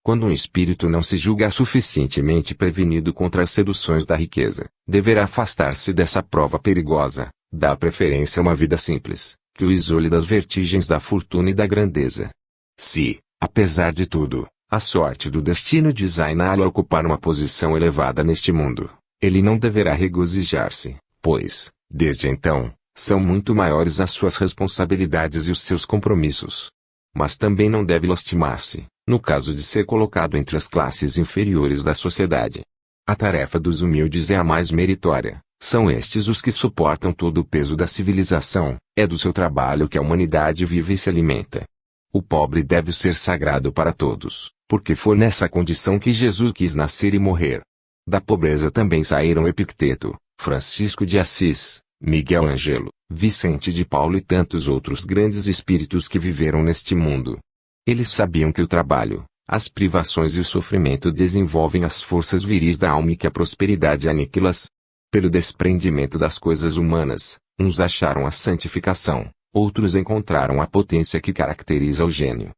A: Quando um espírito não se julga suficientemente prevenido contra as seduções da riqueza, deverá afastar-se dessa prova perigosa, dar preferência a uma vida simples, que o isole das vertigens da fortuna e da grandeza. Se, apesar de tudo, a sorte do destino designá-lo a ocupar uma posição elevada neste mundo, ele não deverá regozijar-se, pois, desde então, são muito maiores as suas responsabilidades e os seus compromissos. Mas também não deve lastimar-se, no caso de ser colocado entre as classes inferiores da sociedade. A tarefa dos humildes é a mais meritória, são estes os que suportam todo o peso da civilização, é do seu trabalho que a humanidade vive e se alimenta. O pobre deve ser sagrado para todos, porque foi nessa condição que Jesus quis nascer e morrer. Da pobreza também saíram Epicteto, Francisco de Assis, Miguel Ângelo, Vicente de Paulo e tantos outros grandes espíritos que viveram neste mundo. Eles sabiam que o trabalho, as privações e o sofrimento desenvolvem as forças viris da alma e que a prosperidade aniquila-as. Pelo desprendimento das coisas humanas, uns acharam a santificação, outros encontraram a potência que caracteriza o gênio.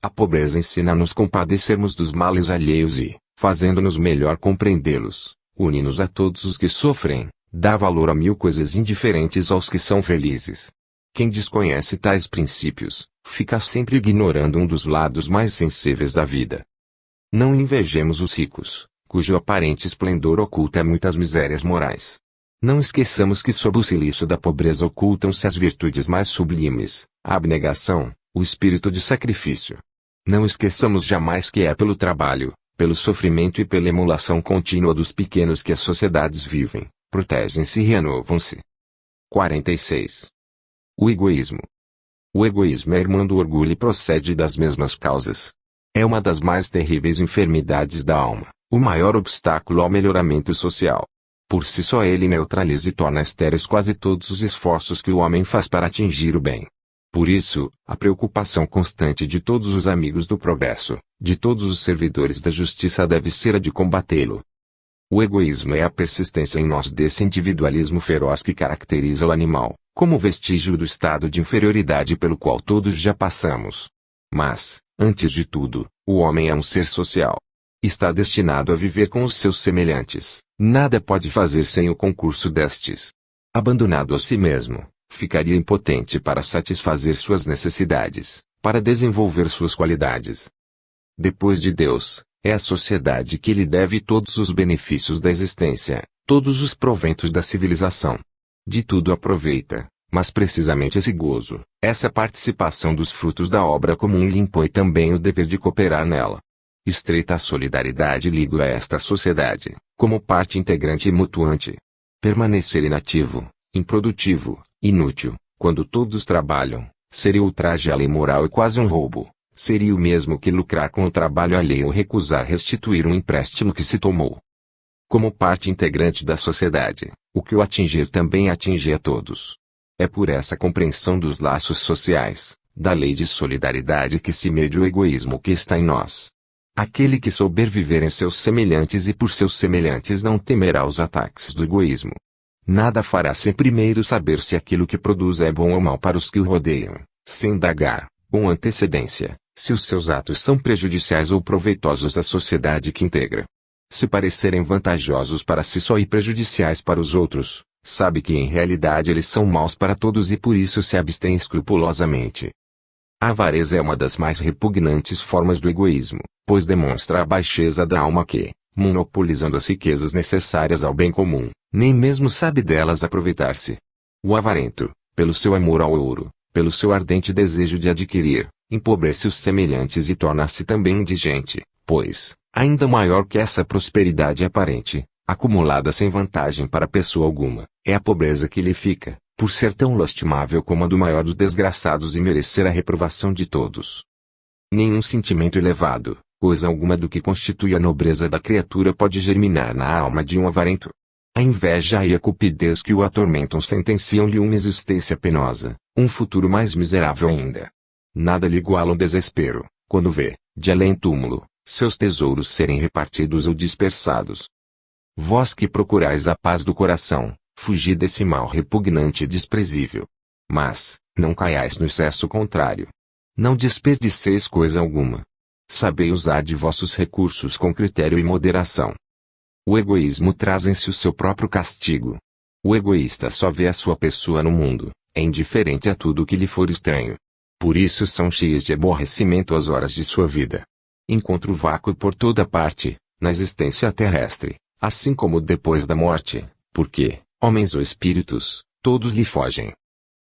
A: A pobreza ensina-nos compadecermos dos males alheios e, fazendo-nos melhor compreendê-los, une-nos a todos os que sofrem, dá valor a mil coisas indiferentes aos que são felizes. Quem desconhece tais princípios, fica sempre ignorando um dos lados mais sensíveis da vida. Não invejemos os ricos, cujo aparente esplendor oculta muitas misérias morais. Não esqueçamos que sob o cilício da pobreza ocultam-se as virtudes mais sublimes, a abnegação, o espírito de sacrifício. Não esqueçamos jamais que é pelo trabalho, pelo sofrimento e pela emulação contínua dos pequenos que as sociedades vivem, protegem-se e renovam-se. 46. O egoísmo. O egoísmo é irmão do orgulho e procede das mesmas causas. É uma das mais terríveis enfermidades da alma, o maior obstáculo ao melhoramento social. Por si só ele neutraliza e torna estéreis quase todos os esforços que o homem faz para atingir o bem. Por isso, a preocupação constante de todos os amigos do progresso, de todos os servidores da justiça deve ser a de combatê-lo. O egoísmo é a persistência em nós desse individualismo feroz que caracteriza o animal, como vestígio do estado de inferioridade pelo qual todos já passamos. Mas, antes de tudo, o homem é um ser social. Está destinado a viver com os seus semelhantes, nada pode fazer sem o concurso destes. Abandonado a si mesmo, ficaria impotente para satisfazer suas necessidades, para desenvolver suas qualidades. Depois de Deus, é a sociedade que lhe deve todos os benefícios da existência, todos os proventos da civilização. De tudo aproveita, mas precisamente esse gozo, essa participação dos frutos da obra comum lhe impõe também o dever de cooperar nela. Estreita solidariedade liga a esta sociedade, como parte integrante e mutuante. Permanecer inativo, improdutivo, inútil, quando todos trabalham, seria ultraje à lei moral e quase um roubo. Seria o mesmo que lucrar com o trabalho alheio ou recusar restituir um empréstimo que se tomou. Como parte integrante da sociedade, o que o atingir também atinge a todos. É por essa compreensão dos laços sociais, da lei de solidariedade que se mede o egoísmo que está em nós. Aquele que souber viver em seus semelhantes e por seus semelhantes não temerá os ataques do egoísmo. Nada fará sem primeiro saber se aquilo que produz é bom ou mal para os que o rodeiam, sem indagar, com antecedência, se os seus atos são prejudiciais ou proveitosos à sociedade que integra. Se parecerem vantajosos para si só e prejudiciais para os outros, sabe que em realidade eles são maus para todos e por isso se abstém escrupulosamente. A avareza é uma das mais repugnantes formas do egoísmo, pois demonstra a baixeza da alma que, monopolizando as riquezas necessárias ao bem comum, nem mesmo sabe delas aproveitar-se. O avarento, pelo seu amor ao ouro, pelo seu ardente desejo de adquirir, empobrece os semelhantes e torna-se também indigente, pois, ainda maior que essa prosperidade aparente, acumulada sem vantagem para pessoa alguma, é a pobreza que lhe fica, por ser tão lastimável como a do maior dos desgraçados e merecer a reprovação de todos. Nenhum sentimento elevado, coisa alguma do que constitui a nobreza da criatura pode germinar na alma de um avarento. A inveja e a cupidez que o atormentam sentenciam-lhe uma existência penosa, um futuro mais miserável ainda. Nada lhe iguala o desespero, quando vê, de além-túmulo, seus tesouros serem repartidos ou dispersados. Vós que procurais a paz do coração, Fugi desse mal repugnante e desprezível. Mas, não caiais no excesso contrário. Não desperdiceis coisa alguma. Sabei usar de vossos recursos com critério e moderação. O egoísmo traz em si o seu próprio castigo. O egoísta só vê a sua pessoa no mundo, é indiferente a tudo que lhe for estranho. Por isso são cheias de aborrecimento as horas de sua vida. Encontra o vácuo por toda parte, na existência terrestre, assim como depois da morte, porque, homens ou espíritos, todos lhe fogem.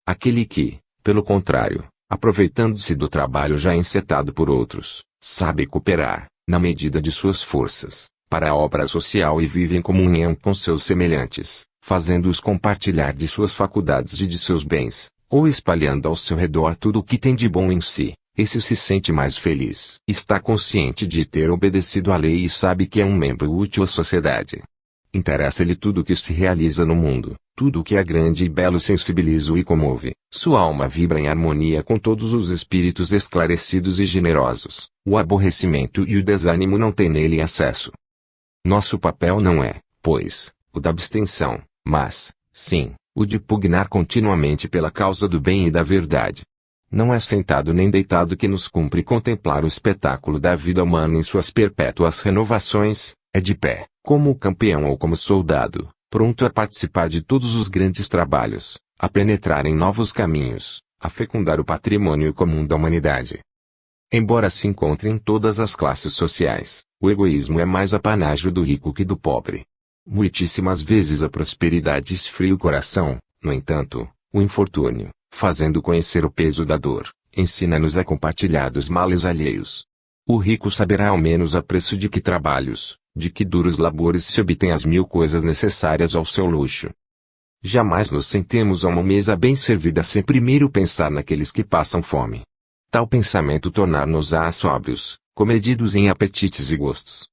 A: Aquele que, pelo contrário, aproveitando-se do trabalho já encetado por outros, sabe cooperar, na medida de suas forças, para a obra social e vive em comunhão com seus semelhantes, fazendo-os compartilhar de suas faculdades e de seus bens, ou espalhando ao seu redor tudo o que tem de bom em si, esse se sente mais feliz. Está consciente de ter obedecido à lei e sabe que é um membro útil à sociedade. Interessa-lhe tudo o que se realiza no mundo, tudo o que é grande e belo sensibiliza-o e comove. Sua alma vibra em harmonia com todos os espíritos esclarecidos e generosos. O aborrecimento e o desânimo não têm nele acesso. Nosso papel não é, pois, o da abstenção, mas, sim, o de pugnar continuamente pela causa do bem e da verdade. Não é sentado nem deitado que nos cumpre contemplar o espetáculo da vida humana em suas perpétuas renovações, é de pé, como campeão ou como soldado, pronto a participar de todos os grandes trabalhos, a penetrar em novos caminhos, a fecundar o patrimônio comum da humanidade. Embora se encontre em todas as classes sociais, o egoísmo é mais apanágio do rico que do pobre. Muitíssimas vezes a prosperidade esfria o coração, no entanto, o infortúnio, fazendo conhecer o peso da dor, ensina-nos a compartilhar dos males alheios. O rico saberá ao menos a preço de que trabalhos, de que duros labores se obtém as 1000 coisas necessárias ao seu luxo. Jamais nos sentemos a uma mesa bem servida sem primeiro pensar naqueles que passam fome. Tal pensamento tornar-nos-á sóbrios, comedidos em apetites e gostos.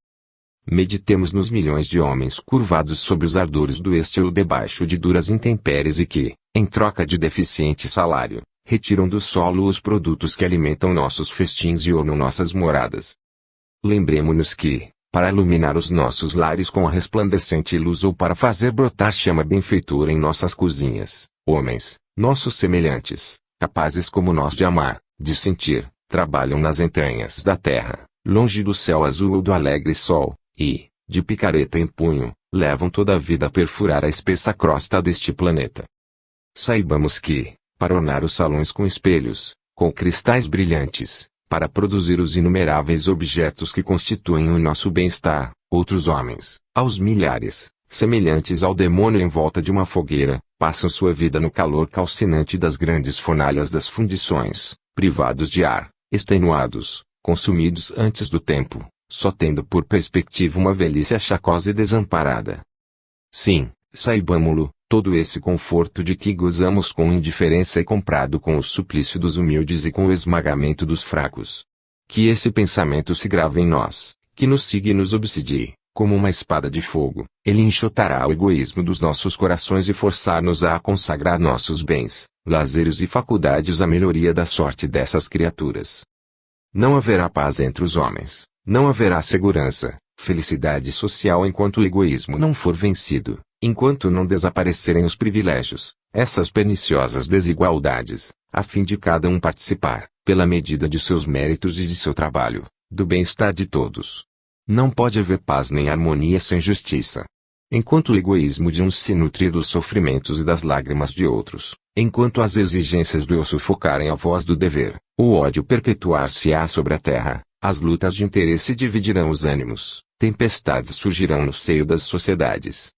A: Meditemos nos milhões de homens curvados sob os ardores do este ou debaixo de duras intempéries e que, em troca de deficiente salário, retiram do solo os produtos que alimentam nossos festins e ornam nossas moradas. Lembremo-nos que, para iluminar os nossos lares com a resplandecente luz ou para fazer brotar chama benfeitora em nossas cozinhas, homens, nossos semelhantes, capazes como nós de amar, de sentir, trabalham nas entranhas da terra, longe do céu azul ou do alegre sol, e, de picareta em punho, levam toda a vida a perfurar a espessa crosta deste planeta. Saibamos que, para ornar os salões com espelhos, com cristais brilhantes, para produzir os inumeráveis objetos que constituem o nosso bem-estar, outros homens, aos milhares, semelhantes ao demônio em volta de uma fogueira, passam sua vida no calor calcinante das grandes fornalhas das fundições, privados de ar, extenuados, consumidos antes do tempo, só tendo por perspectiva uma velhice achacosa e desamparada. Sim, saibamo-lo, todo esse conforto de que gozamos com indiferença é comprado com o suplício dos humildes e com o esmagamento dos fracos. Que esse pensamento se grave em nós, que nos siga e nos obsidie, como uma espada de fogo. Ele enxotará o egoísmo dos nossos corações e forçar-nos a consagrar nossos bens, lazeres e faculdades à melhoria da sorte dessas criaturas. Não haverá paz entre os homens, não haverá segurança, felicidade social enquanto o egoísmo não for vencido, enquanto não desaparecerem os privilégios, essas perniciosas desigualdades, a fim de cada um participar, pela medida de seus méritos e de seu trabalho, do bem-estar de todos. Não pode haver paz nem harmonia sem justiça. Enquanto o egoísmo de uns se nutre dos sofrimentos e das lágrimas de outros, enquanto as exigências do eu sufocarem a voz do dever, o ódio perpetuar-se-á sobre a terra, as lutas de interesse dividirão os ânimos, tempestades surgirão no seio das sociedades.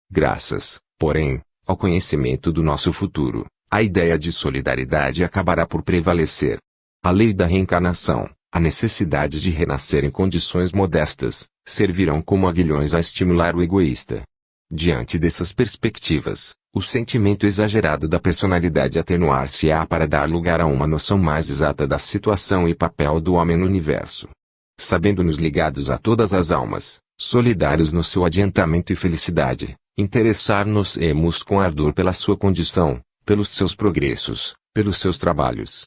A: Graças, porém, ao conhecimento do nosso futuro, a ideia de solidariedade acabará por prevalecer. A lei da reencarnação, a necessidade de renascer em condições modestas, servirão como aguilhões a estimular o egoísta. Diante dessas perspectivas, o sentimento exagerado da personalidade atenuar-se-á para dar lugar a uma noção mais exata da situação e papel do homem no universo. Sabendo-nos ligados a todas as almas, solidários no seu adiantamento e felicidade, interessar-nos-emos com ardor pela sua condição, pelos seus progressos, pelos seus trabalhos.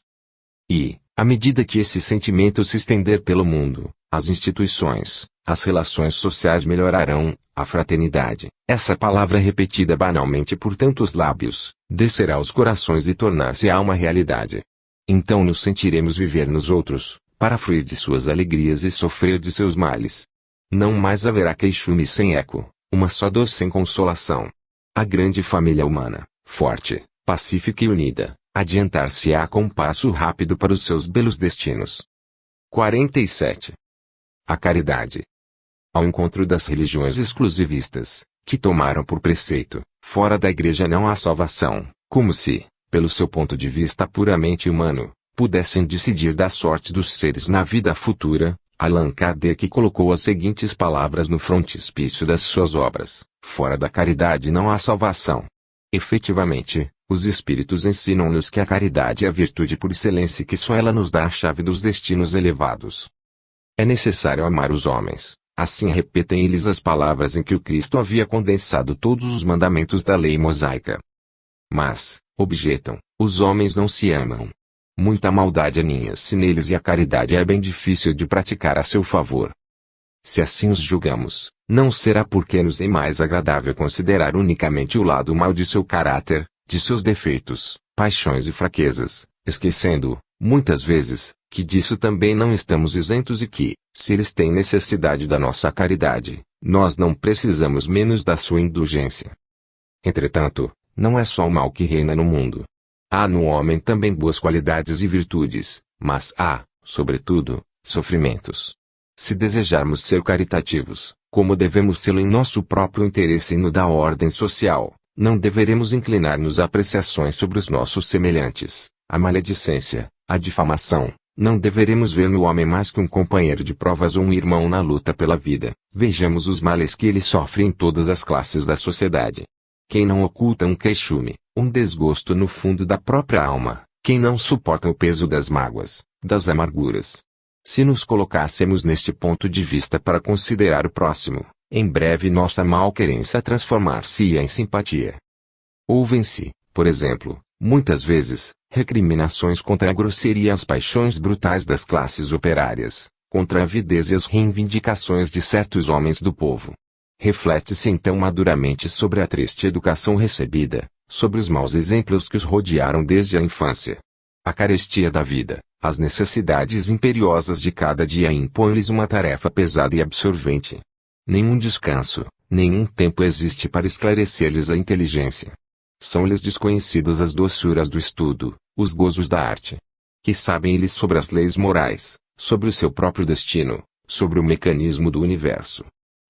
A: E, à medida que esse sentimento se estender pelo mundo, As instituições, as relações sociais melhorarão, a fraternidade, essa palavra repetida banalmente por tantos lábios, descerá aos corações e tornar-se-á uma realidade. Então nos sentiremos viver nos outros, para fruir de suas alegrias e sofrer de seus males. Não mais haverá queixume sem eco, uma só dor sem consolação. A grande família humana, forte, pacífica e unida, adiantar-se-á com passo rápido para os seus belos destinos. 47. A caridade. Ao encontro das religiões exclusivistas, que tomaram por preceito, fora da igreja não há salvação, como se, pelo seu ponto de vista puramente humano, pudessem decidir da sorte dos seres na vida futura, Allan Kardec colocou as seguintes palavras no frontispício das suas obras: fora da caridade não há salvação. Efetivamente, os Espíritos ensinam-nos que a caridade é a virtude por excelência e que só ela nos dá a chave dos destinos elevados. É necessário amar os homens, assim repetem eles as palavras em que o Cristo havia condensado todos os mandamentos da lei mosaica. Mas, objetam, os homens não se amam. Muita maldade aninha-se neles e a caridade é bem difícil de praticar a seu favor. Se assim os julgamos, não será porque nos é mais agradável considerar unicamente o lado mau de seu caráter, de seus defeitos, paixões e fraquezas, esquecendo, muitas vezes, que disso também não estamos isentos e que, se eles têm necessidade da nossa caridade, nós não precisamos menos da sua indulgência. Entretanto, não é só o mal que reina no mundo. Há no homem também boas qualidades e virtudes, mas há, sobretudo, sofrimentos. Se desejarmos ser caritativos, como devemos sê-lo em nosso próprio interesse e no da ordem social, não deveremos inclinar-nos a apreciações sobre os nossos semelhantes, a maledicência, a difamação. Não deveremos ver no homem mais que um companheiro de provas ou um irmão na luta pela vida. Vejamos os males que ele sofre em todas as classes da sociedade. Quem não oculta um queixume, um desgosto no fundo da própria alma, quem não suporta o peso das mágoas, das amarguras. Se nos colocássemos neste ponto de vista para considerar o próximo, em breve nossa malquerença transformar-se-ia em simpatia. Ouvem-se, por exemplo, muitas vezes, recriminações contra a grosseria e as paixões brutais das classes operárias, contra a avidez e as reivindicações de certos homens do povo. Reflete-se então maduramente sobre a triste educação recebida, sobre os maus exemplos que os rodearam desde a infância. A carestia da vida, as necessidades imperiosas de cada dia impõem-lhes uma tarefa pesada e absorvente. Nenhum descanso, nenhum tempo existe para esclarecer-lhes a inteligência. São-lhes desconhecidas as doçuras do estudo, os gozos da arte. Que sabem eles sobre as leis morais, sobre o seu próprio destino, sobre o mecanismo do universo.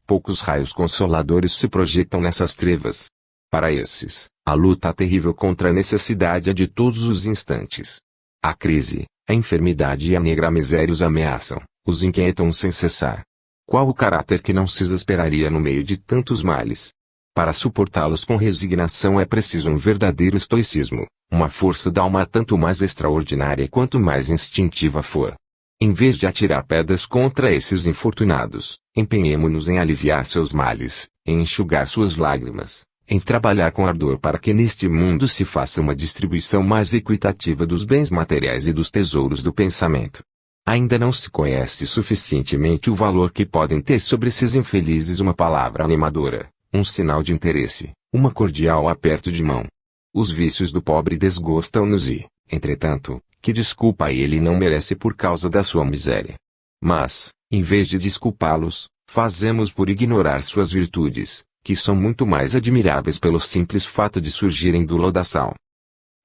A: Poucos raios consoladores se projetam nessas trevas. Para esses, a luta terrível contra a necessidade é de todos os instantes. A crise, a enfermidade e a negra miséria os ameaçam, os inquietam sem cessar. Qual o caráter que não se exasperaria no meio de tantos males? Para suportá-los com resignação é preciso um verdadeiro estoicismo, uma força da alma tanto mais extraordinária quanto mais instintiva for. Em vez de atirar pedras contra esses infortunados, empenhemo-nos em aliviar seus males, em enxugar suas lágrimas, em trabalhar com ardor para que neste mundo se faça uma distribuição mais equitativa dos bens materiais e dos tesouros do pensamento. Ainda não se conhece suficientemente o valor que podem ter sobre esses infelizes uma palavra animadora, um sinal de interesse, uma cordial aperto de mão. Os vícios do pobre desgostam-nos e, entretanto, que desculpa ele não merece por causa da sua miséria. Mas, em vez de desculpá-los, fazemos por ignorar suas virtudes, que são muito mais admiráveis pelo simples fato de surgirem do lodaçal.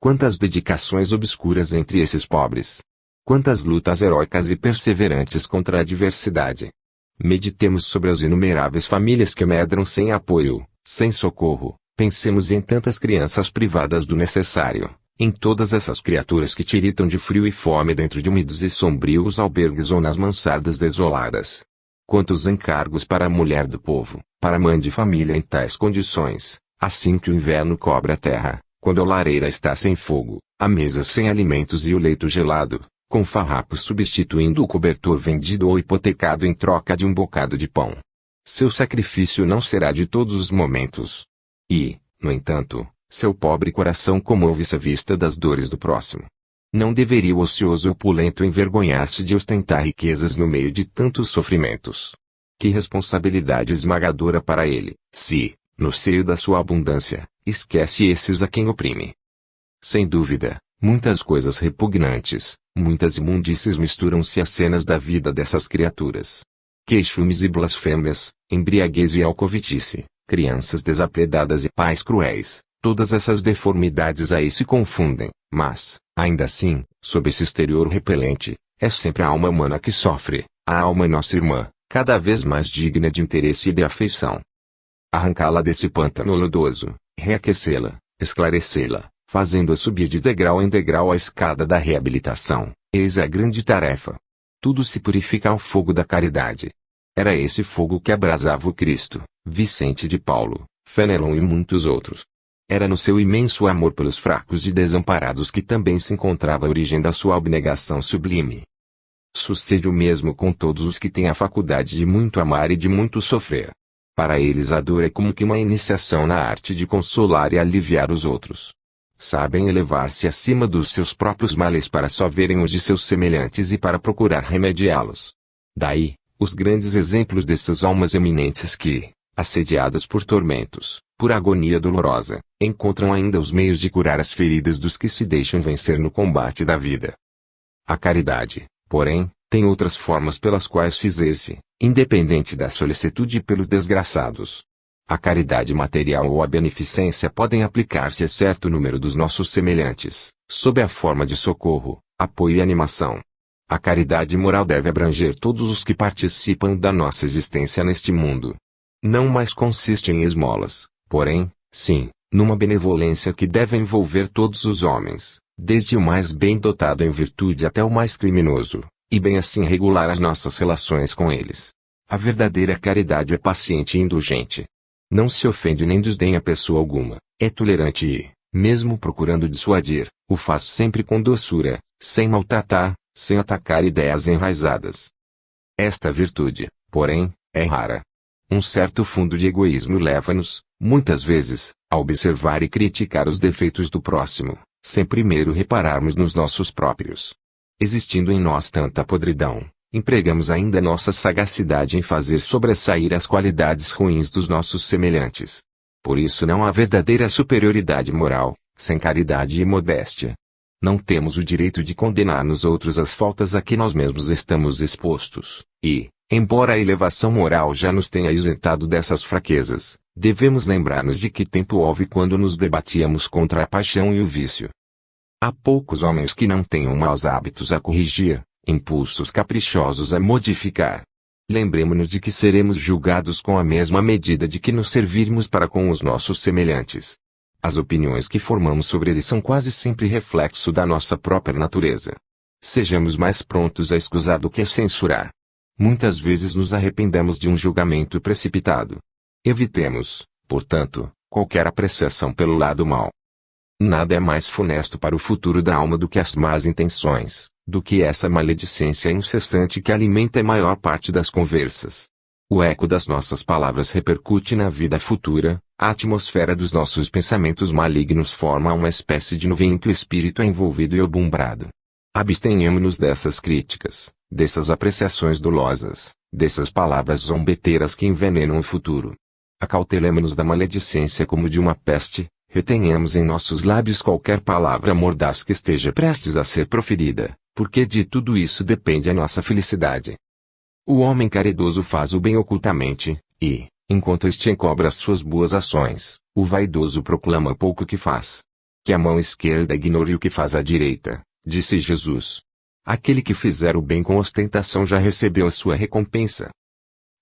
A: Quantas dedicações obscuras entre esses pobres! Quantas lutas heróicas e perseverantes contra a adversidade! Meditemos sobre as inumeráveis famílias que medram sem apoio, sem socorro. Pensemos em tantas crianças privadas do necessário, em todas essas criaturas que tiritam de frio e fome dentro de úmidos e sombrios albergues ou nas mansardas desoladas. Quantos encargos para a mulher do povo, para a mãe de família em tais condições, assim que o inverno cobre a terra, quando a lareira está sem fogo, a mesa sem alimentos e o leito gelado, com farrapos substituindo o cobertor vendido ou hipotecado em troca de um bocado de pão. Seu sacrifício não será de todos os momentos. E, no entanto, seu pobre coração comove-se à vista das dores do próximo. Não deveria o ocioso opulento envergonhar-se de ostentar riquezas no meio de tantos sofrimentos. Que responsabilidade esmagadora para ele, se, no seio da sua abundância, esquece esses a quem oprime. Sem dúvida, muitas coisas repugnantes, muitas imundícies misturam-se às cenas da vida dessas criaturas. Queixumes e blasfêmias, embriaguez e alcovitice, crianças desapredadas e pais cruéis, todas essas deformidades aí se confundem, mas, ainda assim, sob esse exterior repelente, é sempre a alma humana que sofre, a alma nossa irmã, cada vez mais digna de interesse e de afeição. Arrancá-la desse pântano lodoso, reaquecê-la, esclarecê-la, fazendo-a subir de degrau em degrau a escada da reabilitação, eis a grande tarefa. Tudo se purifica ao fogo da caridade. Era esse fogo que abrasava o Cristo, Vicente de Paulo, Fenelon e muitos outros. Era no seu imenso amor pelos fracos e desamparados que também se encontrava a origem da sua abnegação sublime. Sucede o mesmo com todos os que têm a faculdade de muito amar e de muito sofrer. Para eles a dor é como que uma iniciação na arte de consolar e aliviar os outros. Sabem elevar-se acima dos seus próprios males para só verem os de seus semelhantes e para procurar remediá-los. Daí, os grandes exemplos dessas almas eminentes que, assediadas por tormentos, por agonia dolorosa, encontram ainda os meios de curar as feridas dos que se deixam vencer no combate da vida. A caridade, porém, tem outras formas pelas quais se exerce, independente da solicitude pelos desgraçados. A caridade material ou a beneficência podem aplicar-se a certo número dos nossos semelhantes, sob a forma de socorro, apoio e animação. A caridade moral deve abranger todos os que participam da nossa existência neste mundo. Não mais consiste em esmolas, porém, sim, numa benevolência que deve envolver todos os homens, desde o mais bem dotado em virtude até o mais criminoso, e bem assim regular as nossas relações com eles. A verdadeira caridade é paciente e indulgente. Não se ofende nem desdenha pessoa alguma, é tolerante e, mesmo procurando dissuadir, o faz sempre com doçura, sem maltratar, sem atacar ideias enraizadas. Esta virtude, porém, é rara. Um certo fundo de egoísmo leva-nos, muitas vezes, a observar e criticar os defeitos do próximo, sem primeiro repararmos nos nossos próprios. Existindo em nós tanta podridão, empregamos ainda nossa sagacidade em fazer sobressair as qualidades ruins dos nossos semelhantes. Por isso não há verdadeira superioridade moral, sem caridade e modéstia. Não temos o direito de condenar nos outros as faltas a que nós mesmos estamos expostos, e, embora a elevação moral já nos tenha isentado dessas fraquezas, devemos lembrar-nos de que tempo houve quando nos debatíamos contra a paixão e o vício. Há poucos homens que não tenham maus hábitos a corrigir, impulsos caprichosos a modificar. Lembremo-nos de que seremos julgados com a mesma medida de que nos servirmos para com os nossos semelhantes. As opiniões que formamos sobre eles são quase sempre reflexo da nossa própria natureza. Sejamos mais prontos a escusar do que a censurar. Muitas vezes nos arrependemos de um julgamento precipitado. Evitemos, portanto, qualquer apreciação pelo lado mau. Nada é mais funesto para o futuro da alma do que as más intenções, do que essa maledicência incessante que alimenta a maior parte das conversas. O eco das nossas palavras repercute na vida futura, a atmosfera dos nossos pensamentos malignos forma uma espécie de nuvem em que o espírito é envolvido e obumbrado. Abstenhamo-nos dessas críticas, dessas apreciações dolosas, dessas palavras zombeteiras que envenenam o futuro. Acautelemo-nos da maledicência como de uma peste. Retenhamos em nossos lábios qualquer palavra mordaz que esteja prestes a ser proferida, porque de tudo isso depende a nossa felicidade. O homem caridoso faz o bem ocultamente, e, enquanto este encobra as suas boas ações, o vaidoso proclama pouco que faz. Que a mão esquerda ignore o que faz a direita, disse Jesus. Aquele que fizer o bem com ostentação já recebeu a sua recompensa.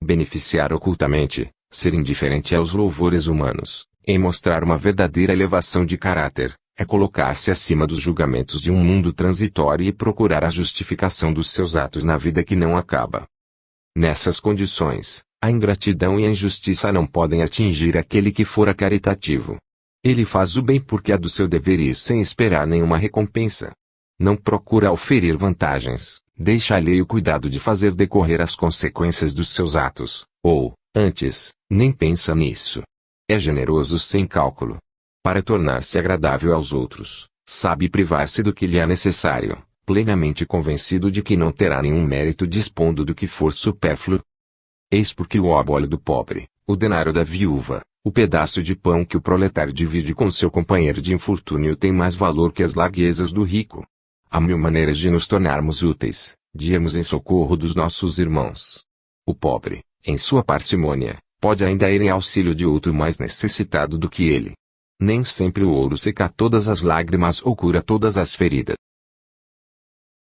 A: Beneficiar ocultamente, ser indiferente aos louvores humanos, em mostrar uma verdadeira elevação de caráter, é colocar-se acima dos julgamentos de um mundo transitório e procurar a justificação dos seus atos na vida que não acaba. Nessas condições, a ingratidão e a injustiça não podem atingir aquele que fora caritativo. Ele faz o bem porque é do seu dever e sem esperar nenhuma recompensa. Não procura oferir vantagens, deixa alheio o cuidado de fazer decorrer as consequências dos seus atos, ou, antes, nem pensa nisso. É generoso sem cálculo. Para tornar-se agradável aos outros, Sabe privar-se do que lhe é necessário, plenamente convencido de que não terá nenhum mérito dispondo do que for supérfluo. Eis porque o obolo do pobre, o denário da viúva, o pedaço de pão que o proletário divide com seu companheiro de infortúnio tem mais valor que as larguezas do rico. Há mil maneiras de nos tornarmos úteis, de irmos em socorro dos nossos irmãos. O pobre, em sua parcimônia, pode ainda ir em auxílio de outro mais necessitado do que ele. Nem sempre o ouro seca todas as lágrimas ou cura todas as feridas.